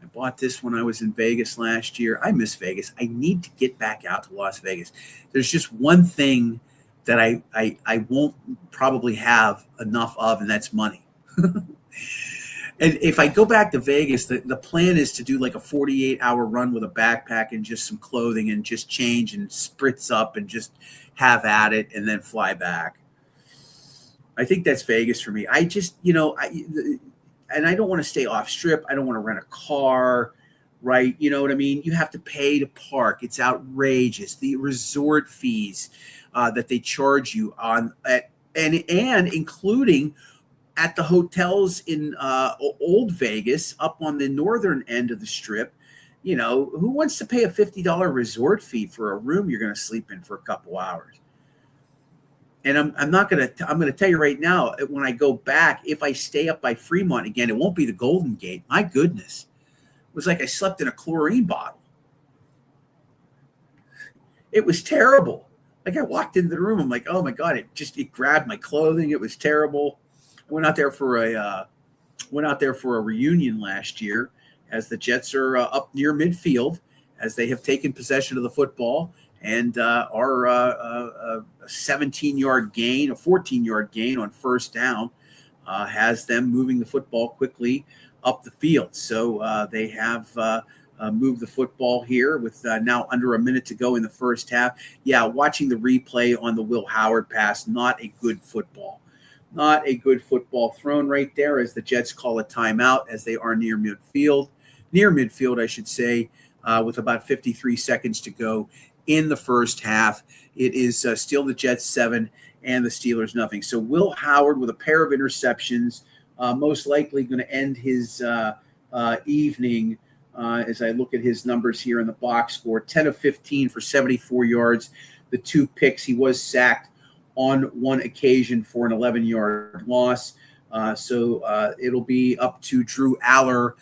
I bought this when I was in Vegas last year. I miss Vegas. I need to get back out to Las Vegas. There's just one thing that I won't probably have enough of, and that's money. And if I go back to Vegas, the plan is to do like a 48-hour run with a backpack and just some clothing and just change and spritz up and just have at it and then fly back. I think that's Vegas for me. I just, and I don't want to stay off strip. I don't want to rent a car, right? You know what I mean? You have to pay to park. It's outrageous. The resort fees that they charge you on and including at the hotels in Old Vegas up on the northern end of the strip. Who wants to pay a $50 resort fee for a room you're going to sleep in for a couple hours? And I'm going to tell you right now, when I go back, if I stay up by Fremont again, it won't be the Golden Gate. My goodness. It was like I slept in a chlorine bottle. It was terrible. Like I walked into the room, I'm like, oh my God, it grabbed my clothing. It was terrible. I went out there for a reunion last year as the Jets are up near midfield as they have taken possession of the football and are a 17-yard gain, a 14-yard gain on first down has them moving the football quickly up the field. So they have moved the football here with now under a minute to go in the first half. Yeah, watching the replay on the Will Howard pass, not a good football. Not a good football thrown right there as the Jets call a timeout as they are near midfield, I should say, with about 53 seconds to go in the first half. It is still the Jets 7 and the Steelers nothing. So Will Howard with a pair of interceptions, most likely going to end his evening as I look at his numbers here in the box score. 10 of 15 for 74 yards, the 2 picks. He was sacked on one occasion for an 11-yard loss. So it'll be up to Drew Aller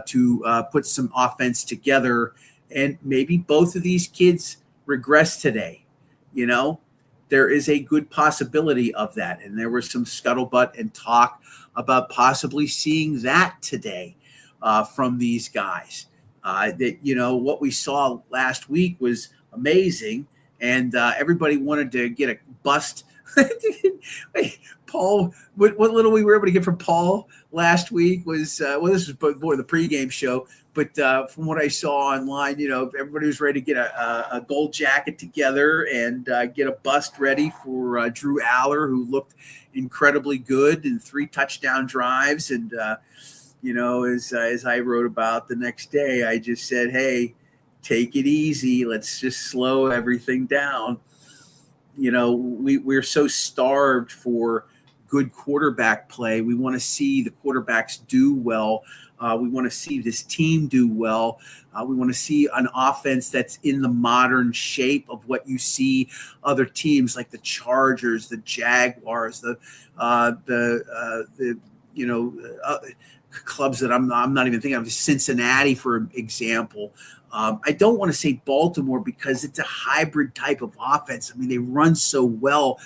to put some offense together. And maybe both of these kids regress today. There is a good possibility of that. And there was some scuttlebutt and talk about possibly seeing that today from these guys. What we saw last week was amazing. And everybody wanted to get a bust. Paul, what little we were able to get from Paul last week was, this was more the pregame show, but from what I saw online, everybody was ready to get a gold jacket together and get a bust ready for Drew Aller, who looked incredibly good in 3 touchdown drives. And, as I wrote about the next day, I just said, hey, take it easy. Let's just slow everything down. We're so starved for good quarterback play. We want to see the quarterbacks do well. We want to see this team do well. We want to see an offense that's in the modern shape of what you see other teams like the Chargers, the Jaguars, clubs that I'm not even thinking of. Cincinnati, for example. I don't want to say Baltimore because it's a hybrid type of offense. I mean, they run so well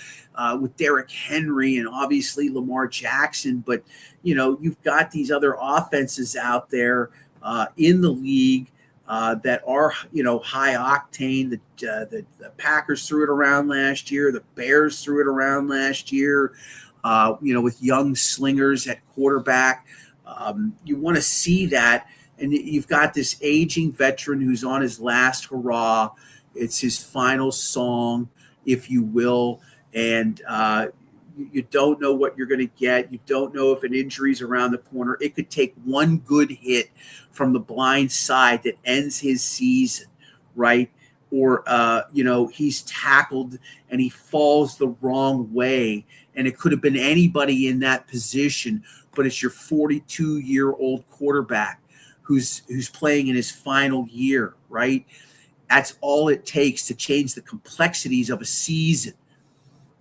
with Derrick Henry and obviously Lamar Jackson. But, you've got these other offenses out there in the league that are, high octane. The Packers threw it around last year. The Bears threw it around last year, with young slingers at quarterback. You want to see that. And you've got this aging veteran who's on his last hurrah. It's his final song, if you will. And you don't know what you're going to get. You don't know if an injury's around the corner. It could take one good hit from the blind side that ends his season, right? Or, he's tackled and he falls the wrong way. And it could have been anybody in that position, but it's your 42-year-old quarterback who's playing in his final year, right? That's all it takes to change the complexities of a season.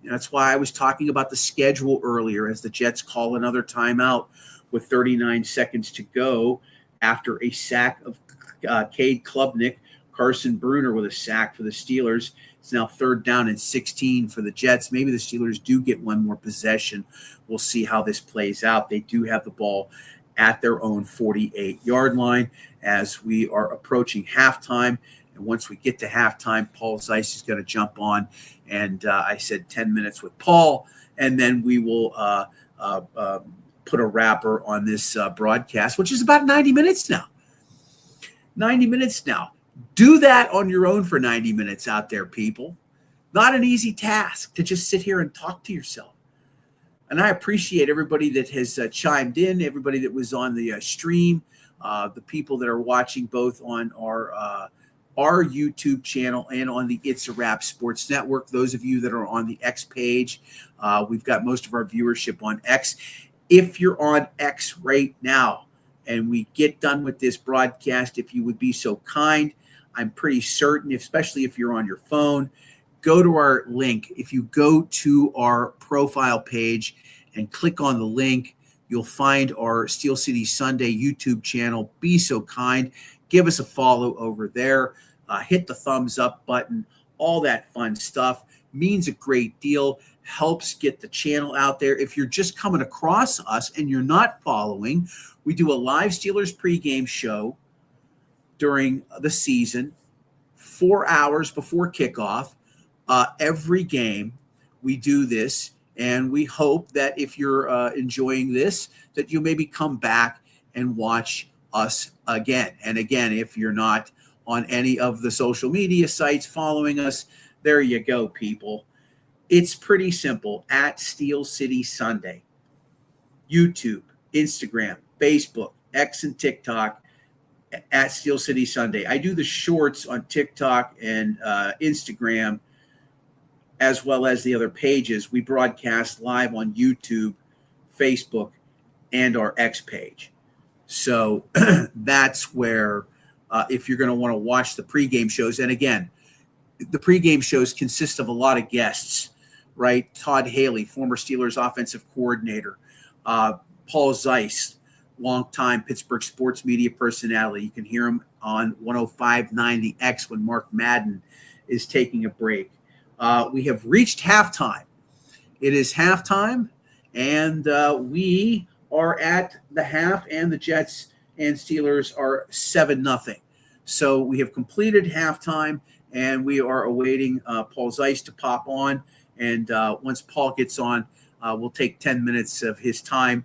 That's why I was talking about the schedule earlier as the Jets call another timeout with 39 seconds to go after a sack of Cade Klubnik. Carson Bruner with a sack for the Steelers. It's now 3rd down and 16 for the Jets. Maybe the Steelers do get one more possession. We'll see how this plays out. They do have the ball at their own 48-yard line as we are approaching halftime. And once we get to halftime, Paul Zeiss is going to jump on. And I said 10 minutes with Paul, and then we will put a wrapper on this broadcast, which is about 90 minutes now. 90 minutes now. Do that on your own for 90 minutes out there, people. Not an easy task to just sit here and talk to yourself. And I appreciate everybody that has chimed in, everybody that was on the stream, the people that are watching both on our YouTube channel and on the It's a Wrap Sports Network. Those of you that are on the X page, we've got most of our viewership on X. If you're on X right now and we get done with this broadcast, if you would be so kind, I'm pretty certain, especially if you're on your phone, go to our link. If you go to our profile page and click on the link, you'll find our Steel City Sunday YouTube channel. Be so kind. Give us a follow over there. Hit the thumbs up button. All that fun stuff means a great deal. Helps get the channel out there. If you're just coming across us and you're not following, we do a live Steelers pregame show during the season, 4 hours before kickoff. Every game we do this, and we hope that if you're enjoying this, that you maybe come back and watch us again. And again, if you're not on any of the social media sites following us, there you go, people. It's pretty simple. At Steel City Sunday, YouTube, Instagram, Facebook, X and TikTok, at Steel City Sunday. I do the shorts on TikTok and Instagram, as well as the other pages. We broadcast live on YouTube, Facebook, and our X page. So that's where, if you're going to want to watch the pregame shows, and again, the pregame shows consist of a lot of guests, right? Todd Haley, former Steelers offensive coordinator, Paul Zeiss, longtime Pittsburgh sports media personality. You can hear him on 105.9 The X when Mark Madden is taking a break. We have reached halftime. It is halftime, and we are at the half, and the Jets and Steelers are 7-0. So we have completed halftime, and we are awaiting Paul Zeiss to pop on. And once Paul gets on, we'll take 10 minutes of his time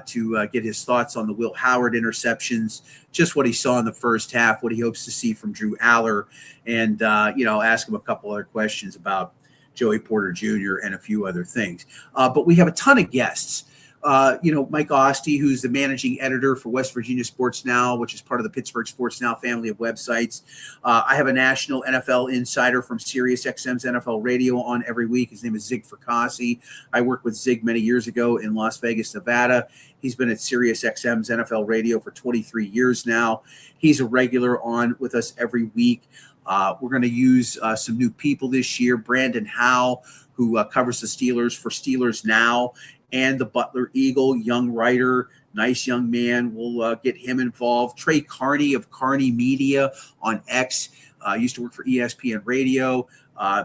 to get his thoughts on the Will Howard interceptions, just what he saw in the first half, what he hopes to see from Drew Aller, and, ask him a couple other questions about Joey Porter Jr. and a few other things. But we have a ton of guests. Mike Oste, who's the managing editor for West Virginia Sports Now, which is part of the Pittsburgh Sports Now family of websites. I have a national NFL insider from SiriusXM's NFL Radio on every week. His name is Zig Fracassi. I worked with Zig many years ago in Las Vegas, Nevada. He's been at SiriusXM's NFL Radio for 23 years now. He's a regular on with us every week. We're going to use some new people this year. Brandon Howe, who covers the Steelers for Steelers Now, and the Butler Eagle, young writer Nice young man. We'll get him involved. Trey Carney of Carney Media on X. Used to work for ESPN Radio.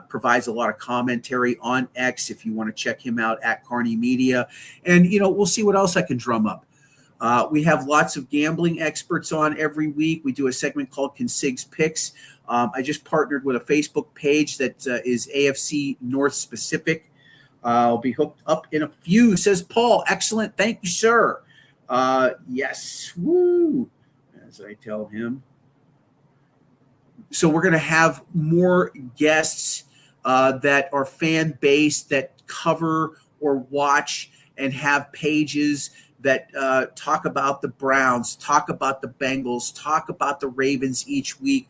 Provides a lot of commentary on X if you want to check him out at Carney Media. And, we'll see what else I can drum up. We have lots of gambling experts on every week. We do a segment called Consig's Picks. I just partnered with a Facebook page that is AFC North specific. I'll be hooked up in a few, says Paul. Excellent. Thank you, sir. Yes. Woo. As I tell him. So we're going to have more guests that are fan-based, that cover or watch and have pages that talk about the Browns, talk about the Bengals, talk about the Ravens each week.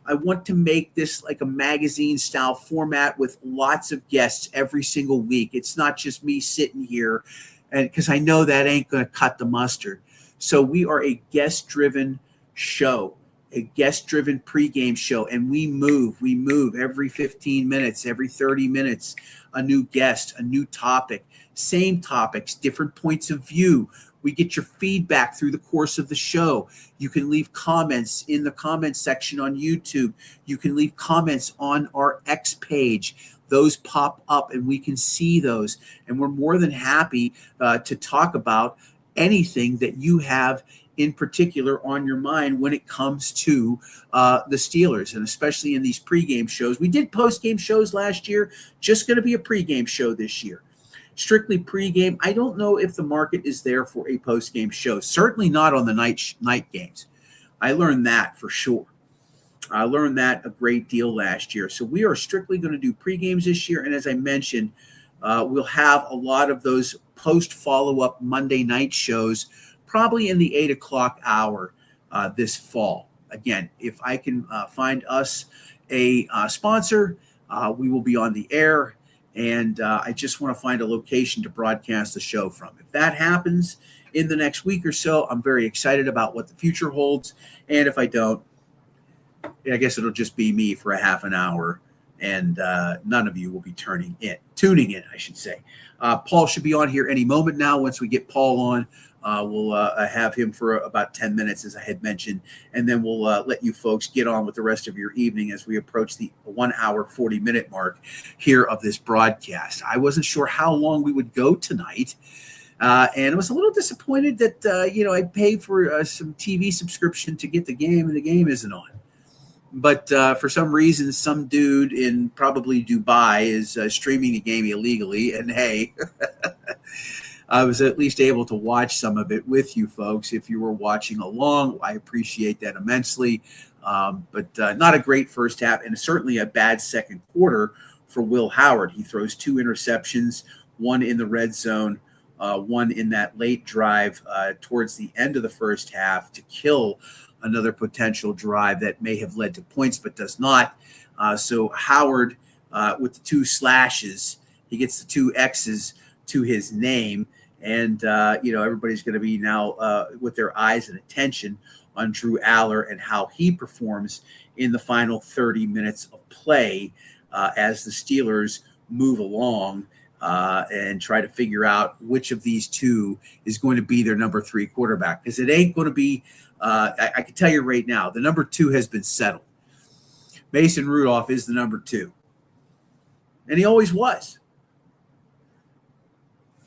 I want to make this like a magazine-style format with lots of guests every single week. It's not just me sitting here, and because I know that ain't going to cut the mustard. So we are a guest-driven show, a guest-driven pregame show, and we move every 15 minutes, every 30 minutes, a new guest, a new topic, same topics, different points of view. We get your feedback through the course of the show. You can leave comments in the comment section on YouTube. You can leave comments on our X page. Those pop up and we can see those. And we're more than happy to talk about anything that you have in particular on your mind when it comes to the Steelers, and especially in these pregame shows. We did postgame shows last year, just going to be a pregame show this year. Strictly pregame. I don't know if the market is there for a postgame show. Certainly not on the night games. I learned that for sure. I learned that a great deal last year. So we are strictly going to do pregames this year. And as I mentioned, we'll have a lot of those post follow-up Monday night shows probably in the 8 o'clock hour this fall. Again, if I can find us a sponsor, we will be on the air. And I just want to find a location to broadcast the show from. If that happens in the next week or so, I'm very excited about what the future holds. And if I don't, I guess it'll just be me for a half an hour, and none of you will be tuning in, I should say. Paul should be on here any moment now. Once we get Paul on, we'll have him for about 10 minutes, as I had mentioned, and then we'll let you folks get on with the rest of your evening as we approach the 1 hour, 40-minute mark here of this broadcast. I wasn't sure how long we would go tonight, and I was a little disappointed that, I paid for some TV subscription to get the game, and the game isn't on. But for some reason, some dude in probably Dubai is streaming the game illegally, and hey, I was at least able to watch some of it with you folks. If you were watching along, I appreciate that immensely. But not a great first half, and certainly a bad second quarter for Will Howard. He throws 2 interceptions, one in the red zone, one in that late drive towards the end of the first half to kill another potential drive that may have led to points but does not. So Howard, with the 2 slashes, he gets the 2 X's to his name. And, everybody's going to be now with their eyes and attention on Drew Aller and how he performs in the final 30 minutes of play as the Steelers move along and try to figure out which of these 2 is going to be their number 3 quarterback. Because it ain't going to be, I can tell you right now, the number 2 has been settled. Mason Rudolph is the number 2. And he always was.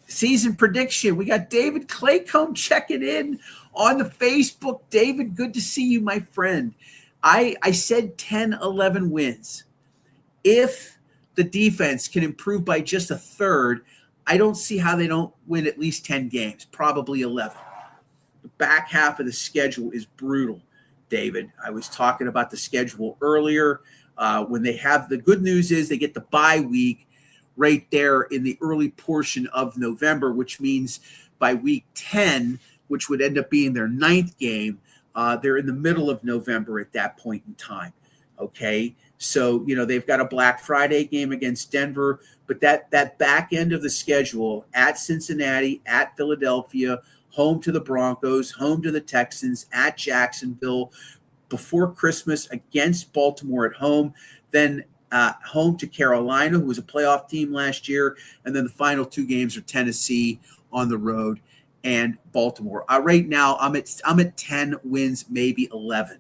Season prediction. We got David Claycomb checking in on the Facebook. David, good to see you, my friend. I said 10-11 wins. If the defense can improve by just a third, I don't see how they don't win at least 10 games, probably 11. The back half of the schedule is brutal, David. I was talking about the schedule earlier. When they have, the good news is they get the bye week right there in the early portion of November, which means by week 10, which would end up being their 9th game, they're in the middle of November at that point in time. Okay. So, they've got a Black Friday game against Denver, but that back end of the schedule at Cincinnati, at Philadelphia, home to the Broncos, home to the Texans, at Jacksonville, before Christmas against Baltimore at home, then home to Carolina, who was a playoff team last year, and then the final 2 games are Tennessee on the road and Baltimore. Right now, I'm at 10 wins, maybe 11.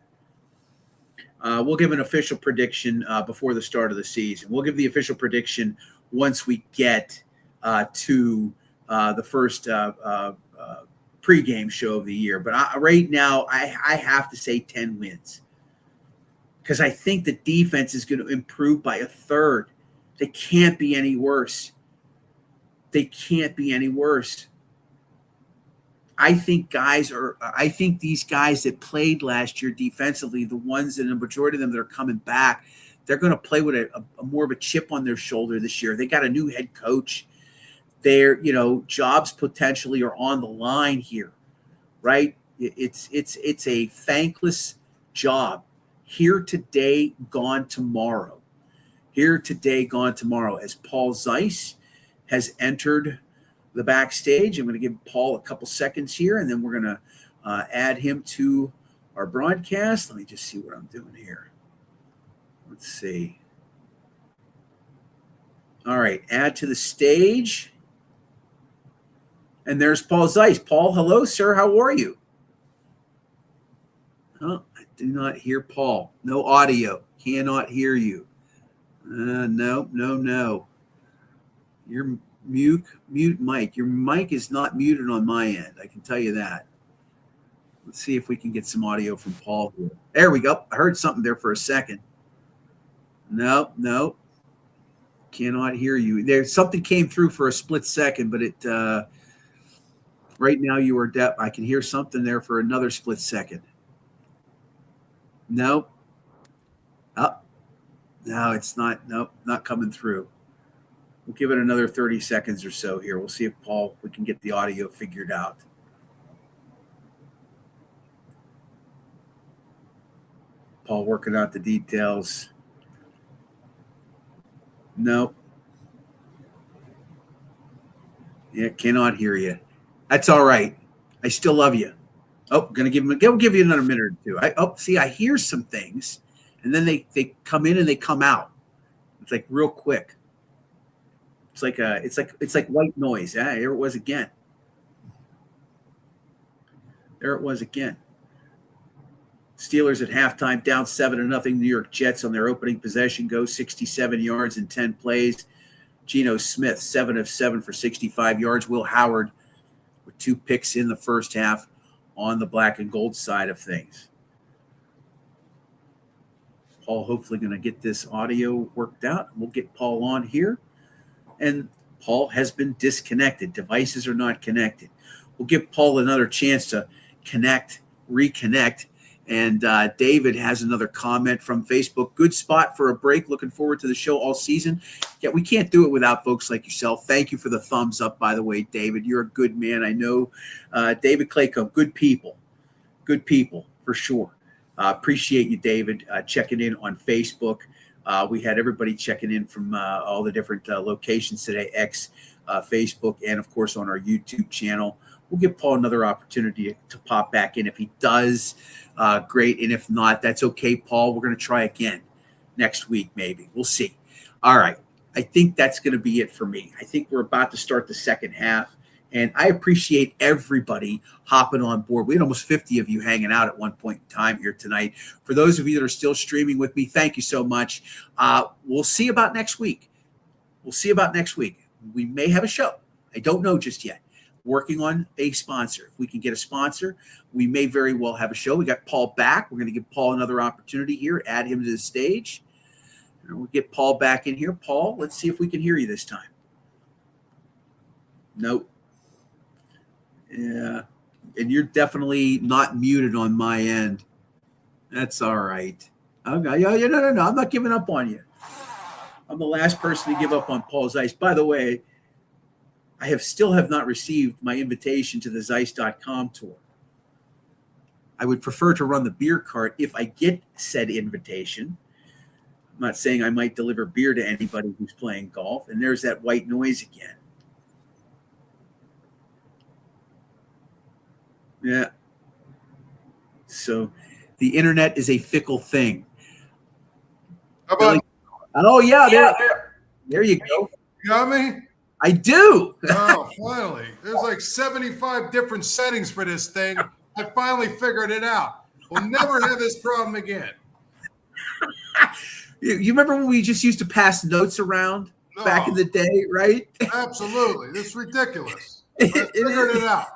We'll give an official prediction before the start of the season. We'll give the official prediction once we get to the first pregame show of the year. But right now, I have to say 10 wins because I think the defense is going to improve by a third. They can't be any worse. They can't be any worse. I think these guys that played last year defensively, the ones and the majority of them that are coming back, they're going to play with a more of a chip on their shoulder this year. They got a new head coach. Their jobs potentially are on the line here, right? It's a thankless job. Here today, gone tomorrow. Here today, gone tomorrow. As Paul Zeiss has entered the backstage, I'm going to give Paul a couple seconds here, and then we're going to add him to our broadcast. Let me just see what I'm doing here. Let's see. All right, add to the stage. And there's Paul Zeiss. Paul, hello, sir. How are you? Oh, I do not hear Paul. No audio. Cannot hear you. No. You're mute mic. Your mic is not muted on my end. I can tell you that. Let's see if we can get some audio from Paul here. There we go. I heard something there for a second. No. Cannot hear you. There's something came through for a split second, but it right now you are deaf. I can hear something there for another split second. No. Oh, no, it's not. Nope, not coming through. We'll give it another 30 seconds or so here. We'll see if we can get the audio figured out. Paul working out the details. No. Yeah, cannot hear you. That's all right. I still love you. Oh, gonna give you another minute or two. I hear some things, and then they come in and they come out. It's like real quick. It's like white noise. Yeah, there it was again. Steelers at halftime down 7-0. New York Jets on their opening possession go 67 yards in 10 plays. Geno Smith 7 of 7 for 65 yards. Will Howard with 2 picks in the first half on the black and gold side of things. Paul hopefully going to get this audio worked out. We'll get Paul on here. And Paul has been disconnected. Devices are not connected. We'll give Paul another chance to reconnect. And David has another comment from Facebook. Good spot for a break. Looking forward to the show all season. Yeah, we can't do it without folks like yourself. Thank you for the thumbs up, by the way, David. You're a good man. I know David Claycomb, good people for sure. Appreciate you, David, checking in on Facebook. We had everybody checking in from all the different locations today, X, Facebook, and, of course, on our YouTube channel. We'll give Paul another opportunity to pop back in. If he does, great. And if not, that's okay, Paul. We're going to try again next week, maybe. We'll see. All right. I think that's going to be it for me. I think we're about to start the second half. And I appreciate everybody hopping on board. We had almost 50 of you hanging out at one point in time here tonight. For those of you that are still streaming with me, thank you so much. We'll see about next week. We may have a show. I don't know just yet. Working on a sponsor. If we can get a sponsor, we may very well have a show. We got Paul back. We're going to give Paul another opportunity here, add him to the stage. And we'll get Paul back in here. Paul, let's see if we can hear you this time. Nope. Yeah. And you're definitely not muted on my end. That's all right. Okay. No. I'm not giving up on you. I'm the last person to give up on Paul Zeiss. By the way, I still have not received my invitation to the Zeiss.com tour. I would prefer to run the beer cart if I get said invitation. I'm not saying I might deliver beer to anybody who's playing golf. And there's that white noise again. Yeah. So the internet is a fickle thing. How about? Oh, yeah. There you go. You got me? I do. Oh, finally. There's like 75 different settings for this thing. I finally figured it out. We'll never have this problem again. You remember when we just used to pass notes around back in the day, right? Absolutely. This is ridiculous. I figured it out.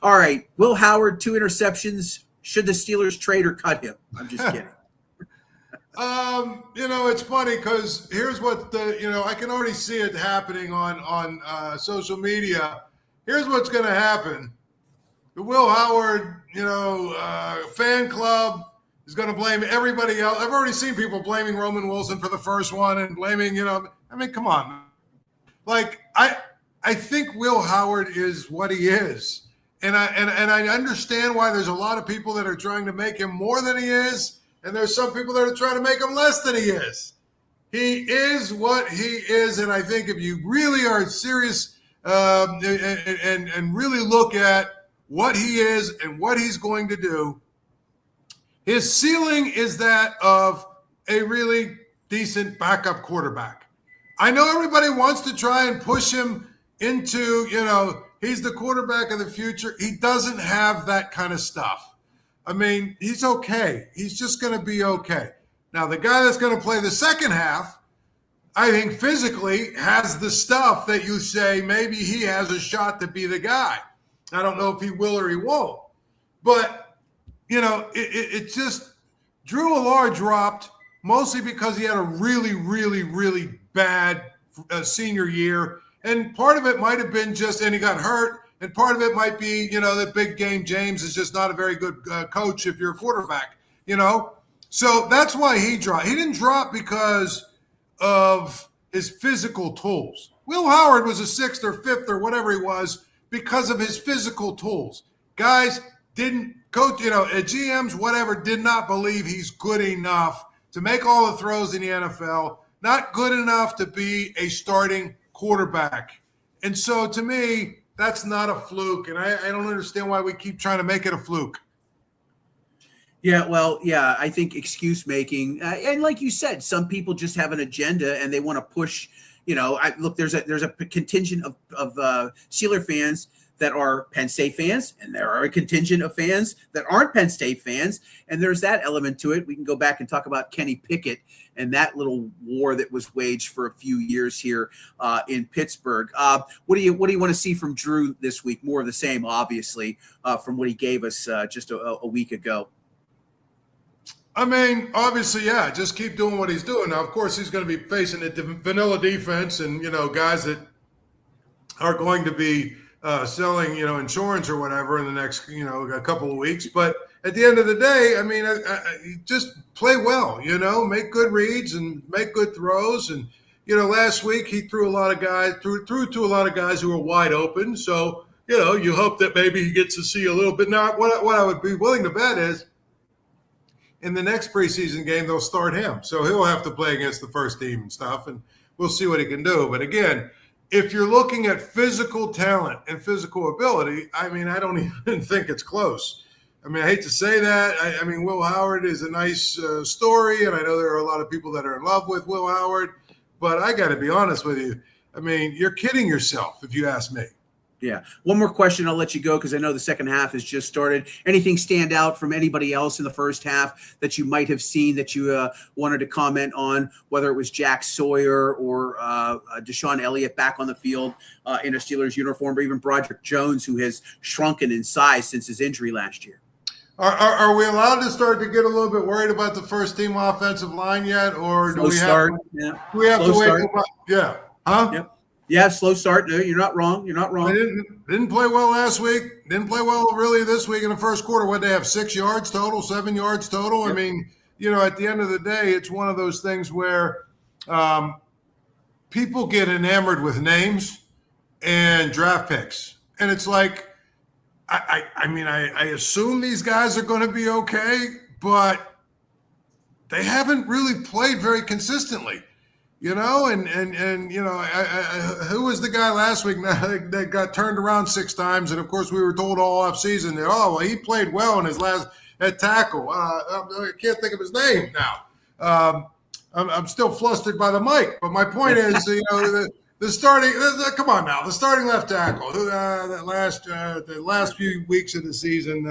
All right. Will Howard, 2 interceptions. Should the Steelers trade or cut him? I'm just kidding. It's funny because here's what I can already see it happening on social media. Here's what's going to happen. The Will Howard, fan club is going to blame everybody else. I've already seen people blaming Roman Wilson for the first one and blaming, come on. Like, I think Will Howard is what he is. And I understand why there's a lot of people that are trying to make him more than he is. And there's some people that are trying to make him less than he is. He is what he is. And I think if you really are serious and really look at what he is and what he's going to do, his ceiling is that of a really decent backup quarterback. I know everybody wants to try and push him into, he's the quarterback of the future. He doesn't have that kind of stuff. I mean, he's okay. He's just going to be okay. Now, the guy that's going to play the second half, I think physically has the stuff that you say maybe he has a shot to be the guy. I don't know if he will or he won't. But, it just Drew Allard dropped mostly because he had a really, really, really bad senior year. And part of it might have been and he got hurt. And part of it might be, that big game James is just not a very good coach if you're a quarterback, So that's why he dropped. He didn't drop because of his physical tools. Will Howard was a 6th or 5th or whatever he was because of his physical tools. Guys didn't coach, GMs, whatever, did not believe he's good enough to make all the throws in the NFL, not good enough to be a starting quarterback. And so to me, that's not a fluke, and I don't understand why we keep trying to make it a fluke. Yeah, well, I think excuse making, and like you said, some people just have an agenda and they want to push. There's a contingent of Steeler fans that are Penn State fans, and there are a contingent of fans that aren't Penn State fans, and there's that element to it. We can go back and talk about Kenny Pickett and that little war that was waged for a few years here in Pittsburgh. What do you want to see from Drew this week? More of the same, obviously, from what he gave us just a week ago. I mean, obviously, yeah, just keep doing what he's doing. Now, of course, he's going to be facing a vanilla defense and, guys that are going to be selling, insurance or whatever in the next, a couple of weeks. But at the end of the day, I mean, just play well, make good reads and make good throws. And, last week he threw to a lot of guys who were wide open. So, you hope that maybe he gets to see a little bit. Now, what I would be willing to bet is in the next preseason game, they'll start him. So he'll have to play against the first team and stuff, and we'll see what he can do. But again, if you're looking at physical talent and physical ability, I mean, I don't even think it's close. I mean, I hate to say that. I mean, Will Howard is a nice story, and I know there are a lot of people that are in love with Will Howard, but I got to be honest with you. I mean, you're kidding yourself if you ask me. Yeah. One more question. I'll let you go because I know the second half has just started. Anything stand out from anybody else in the first half that you might have seen that you wanted to comment on, whether it was Jack Sawyer or Deshaun Elliott back on the field in a Steelers uniform, or even Broderick Jones, who has shrunken in size since his injury last year? Are we allowed to start to get a little bit worried about the first team offensive line yet, or do we have to wait? Yeah. Huh? Yep. Yeah, slow start. No, you're not wrong. They didn't play well last week. Didn't play well really this week in the first quarter. What, they have 6 yards total, 7 yards total? Yep. I mean, at the end of the day, it's one of those things where people get enamored with names and draft picks. And it's like, I assume these guys are going to be okay, but they haven't really played very consistently. Who was the guy last week that got turned around 6 times? And of course, we were told all off season that, he played well in his last at tackle. I can't think of his name now. I'm still flustered by the mic, but my point is, The starting, come on now, the starting left tackle. The last few weeks of the season.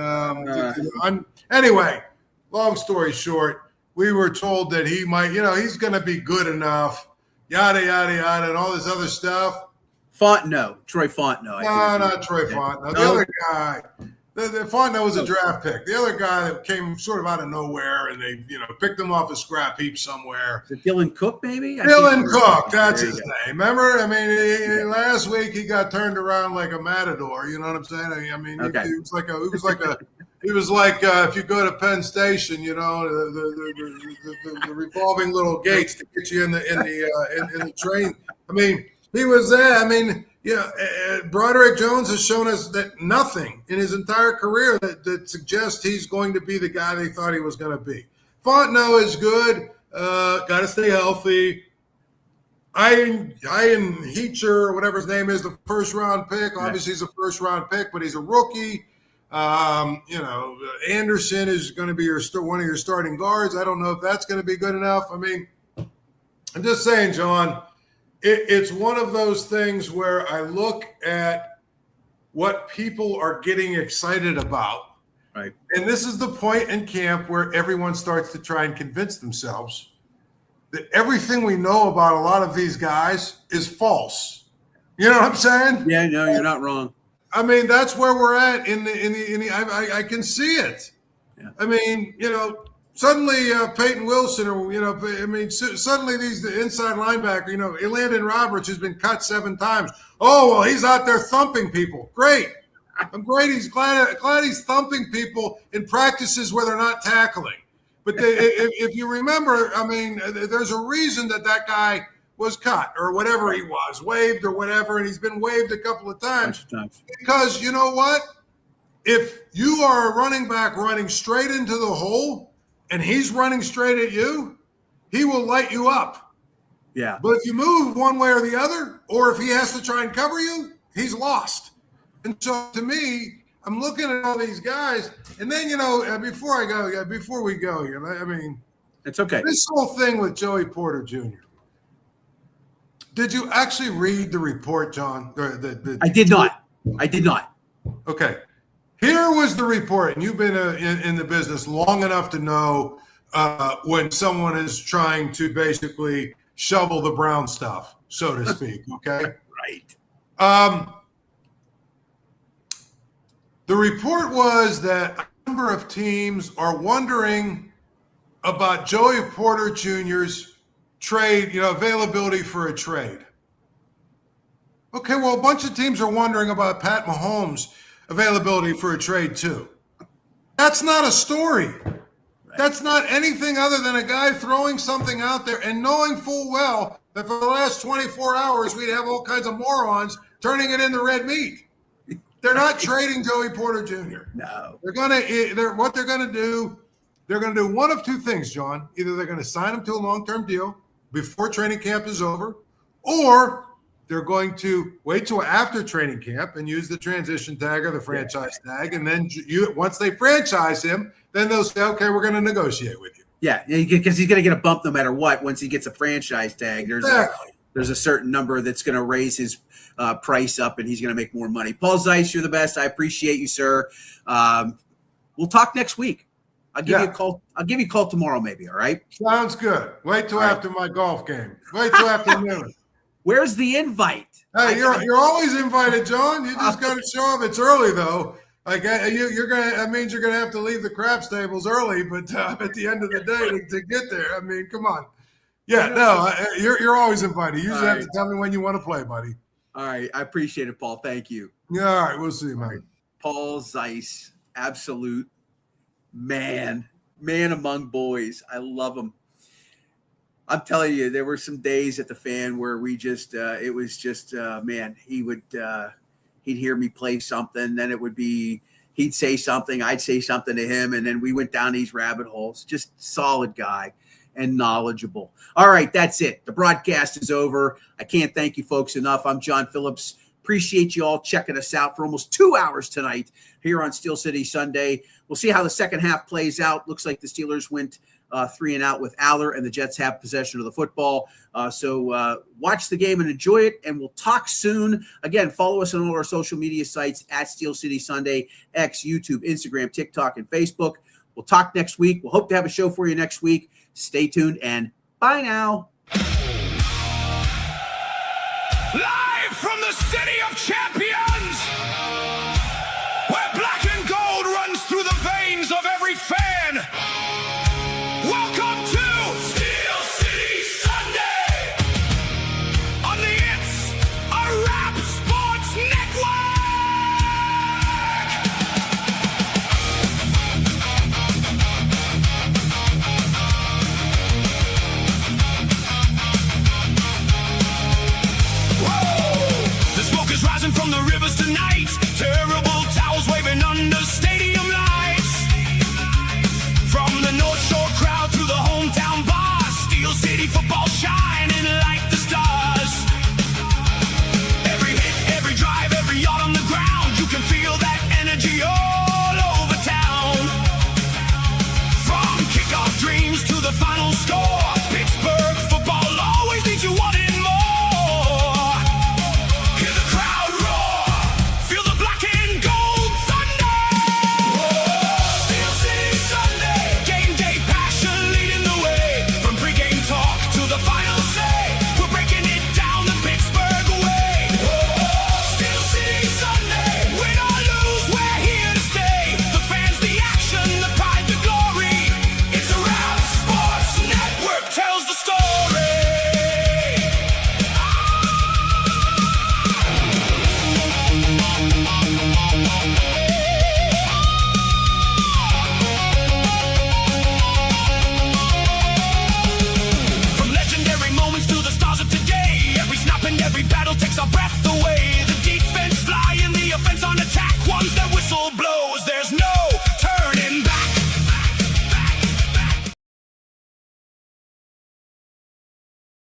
Anyway, long story short, we were told that he might, he's going to be good enough, yada yada yada, and all this other stuff. Troy Fontenot. No, not Troy Fontenot. The other guy. The Fontenot was a draft pick. The other guy that came sort of out of nowhere, and they, picked him off a scrap heap somewhere. Is it Dylan Cook, maybe? Dylan Cook, that's his name. Remember? I mean, last week he got turned around like a matador. You know what I'm saying? I mean, okay. He was like if you go to Penn Station, the revolving little gates to get you in the train. I mean, he was there. I mean. Broderick Jones has shown us that nothing in his entire career that suggests he's going to be the guy they thought he was going to be. Fontenot is good. Got to stay healthy. Ian Heacher, or whatever his name is, the first-round pick. Obviously, he's a first-round pick, but he's a rookie. Anderson is going to be one of your starting guards. I don't know if that's going to be good enough. I mean, I'm just saying, John, it's one of those things where I look at what people are getting excited about. Right. And this is the point in camp where everyone starts to try and convince themselves that everything we know about a lot of these guys is false. You know what I'm saying? Yeah, no, you're not wrong. I mean, that's where we're at I can see it. Yeah. I mean, suddenly Peyton Wilson, or suddenly the inside linebacker, Landon Roberts has been cut 7 times. Oh well, he's out there thumping people. Great, I'm great. He's glad he's thumping people in practices where they're not tackling. But if you remember, I mean, there's a reason that guy was cut or whatever he was, waived or whatever, and he's been waived a couple of times. Because you know what? If you are a running back running straight into the hole, and he's running straight at you, he will light you up. Yeah. But if you move one way or the other, or if he has to try and cover you, he's lost. And so to me, I'm looking at all these guys, and then, before we go, I mean, it's okay. This whole thing with Joey Porter Jr. Did you actually read the report, John? I did not. Okay. Here was the report, and you've been in the business long enough to know when someone is trying to basically shovel the brown stuff, so to speak, okay? Right. The report was that a number of teams are wondering about Joey Porter Jr.'s trade, availability for a trade. Okay, well, a bunch of teams are wondering about Pat Mahomes' availability for a trade too. That's not a story. Right. That's not anything other than a guy throwing something out there and knowing full well that for the last 24 hours we'd have all kinds of morons turning it into red meat. They're not trading Joey Porter Jr. No. What they're going to do one of two things, John. Either they're going to sign him to a long-term deal before training camp is over, or they're going to wait till after training camp and use the transition tag or the franchise tag. And then once they franchise him, then they'll say, okay, we're going to negotiate with you. Yeah, because he's going to get a bump no matter what. Once he gets a franchise tag, there's a certain number that's going to raise his price up, and he's going to make more money. Paul Zeiss, you're the best. I appreciate you, sir. We'll talk next week. I'll give you a call. I'll give you a call tomorrow, maybe. All right. Sounds good. Wait till after my golf game. Wait till after noon. Where's the invite? Hey, you're always invited, John. You just got to show up. It's early though. Like that means you're gonna have to leave the crap stables early, but at the end of the day to get there. I mean, come on. Yeah, no, you're always invited. You just have to tell me when you want to play, buddy. All right, I appreciate it, Paul. Thank you. Yeah, all right, we'll see, man. Right. Paul Zeiss, absolute man among boys. I love him. I'm telling you, there were some days at the Fan where we just, it was just, man, he'd hear me play something, then it would be, he'd say something, I'd say something to him, and then we went down these rabbit holes. Just solid guy and knowledgeable. All right, that's it. The broadcast is over. I can't thank you folks enough. I'm John Phillips. Appreciate you all checking us out for almost 2 hours tonight here on Steel City Sunday. We'll see how the second half plays out. Looks like the Steelers went 3 and out with Aller, and the Jets have possession of the football. So watch the game and enjoy it, and we'll talk soon. Again, follow us on all our social media sites at Steel City Sunday, X, YouTube, Instagram, TikTok, and Facebook. We'll talk next week. We'll hope to have a show for you next week. Stay tuned, and bye now. Live from the City of Champions, where black and gold runs through the veins of every fan. Welcome to Steel City Sunday on the It's a Rap Sports Network. Whoa! The smoke is rising from the rivers tonight. Terrible towels waving under stadium lights. From the North Shore crowd to the hometown bars, Steel City football shining like the stars. Every hit, every drive, every yard on the ground, you can feel that energy all over town. From kickoff dreams to the final score, Pittsburgh football always leaves you wanting more. Hear the crowd roar, feel the black and gold thunder. Steel City Sunday, game day passion leading the way. From pregame talk to the final say, we're breaking it down the Pittsburgh way. Steel City Sunday, win or lose, we're here to stay. The fans, the action, the pride, the glory. It's a Rap Sports Network tells the story. From legendary moments to the stars of today, every snap and every battle takes our breath away. The defense flying, the offense on attack, ones that whistle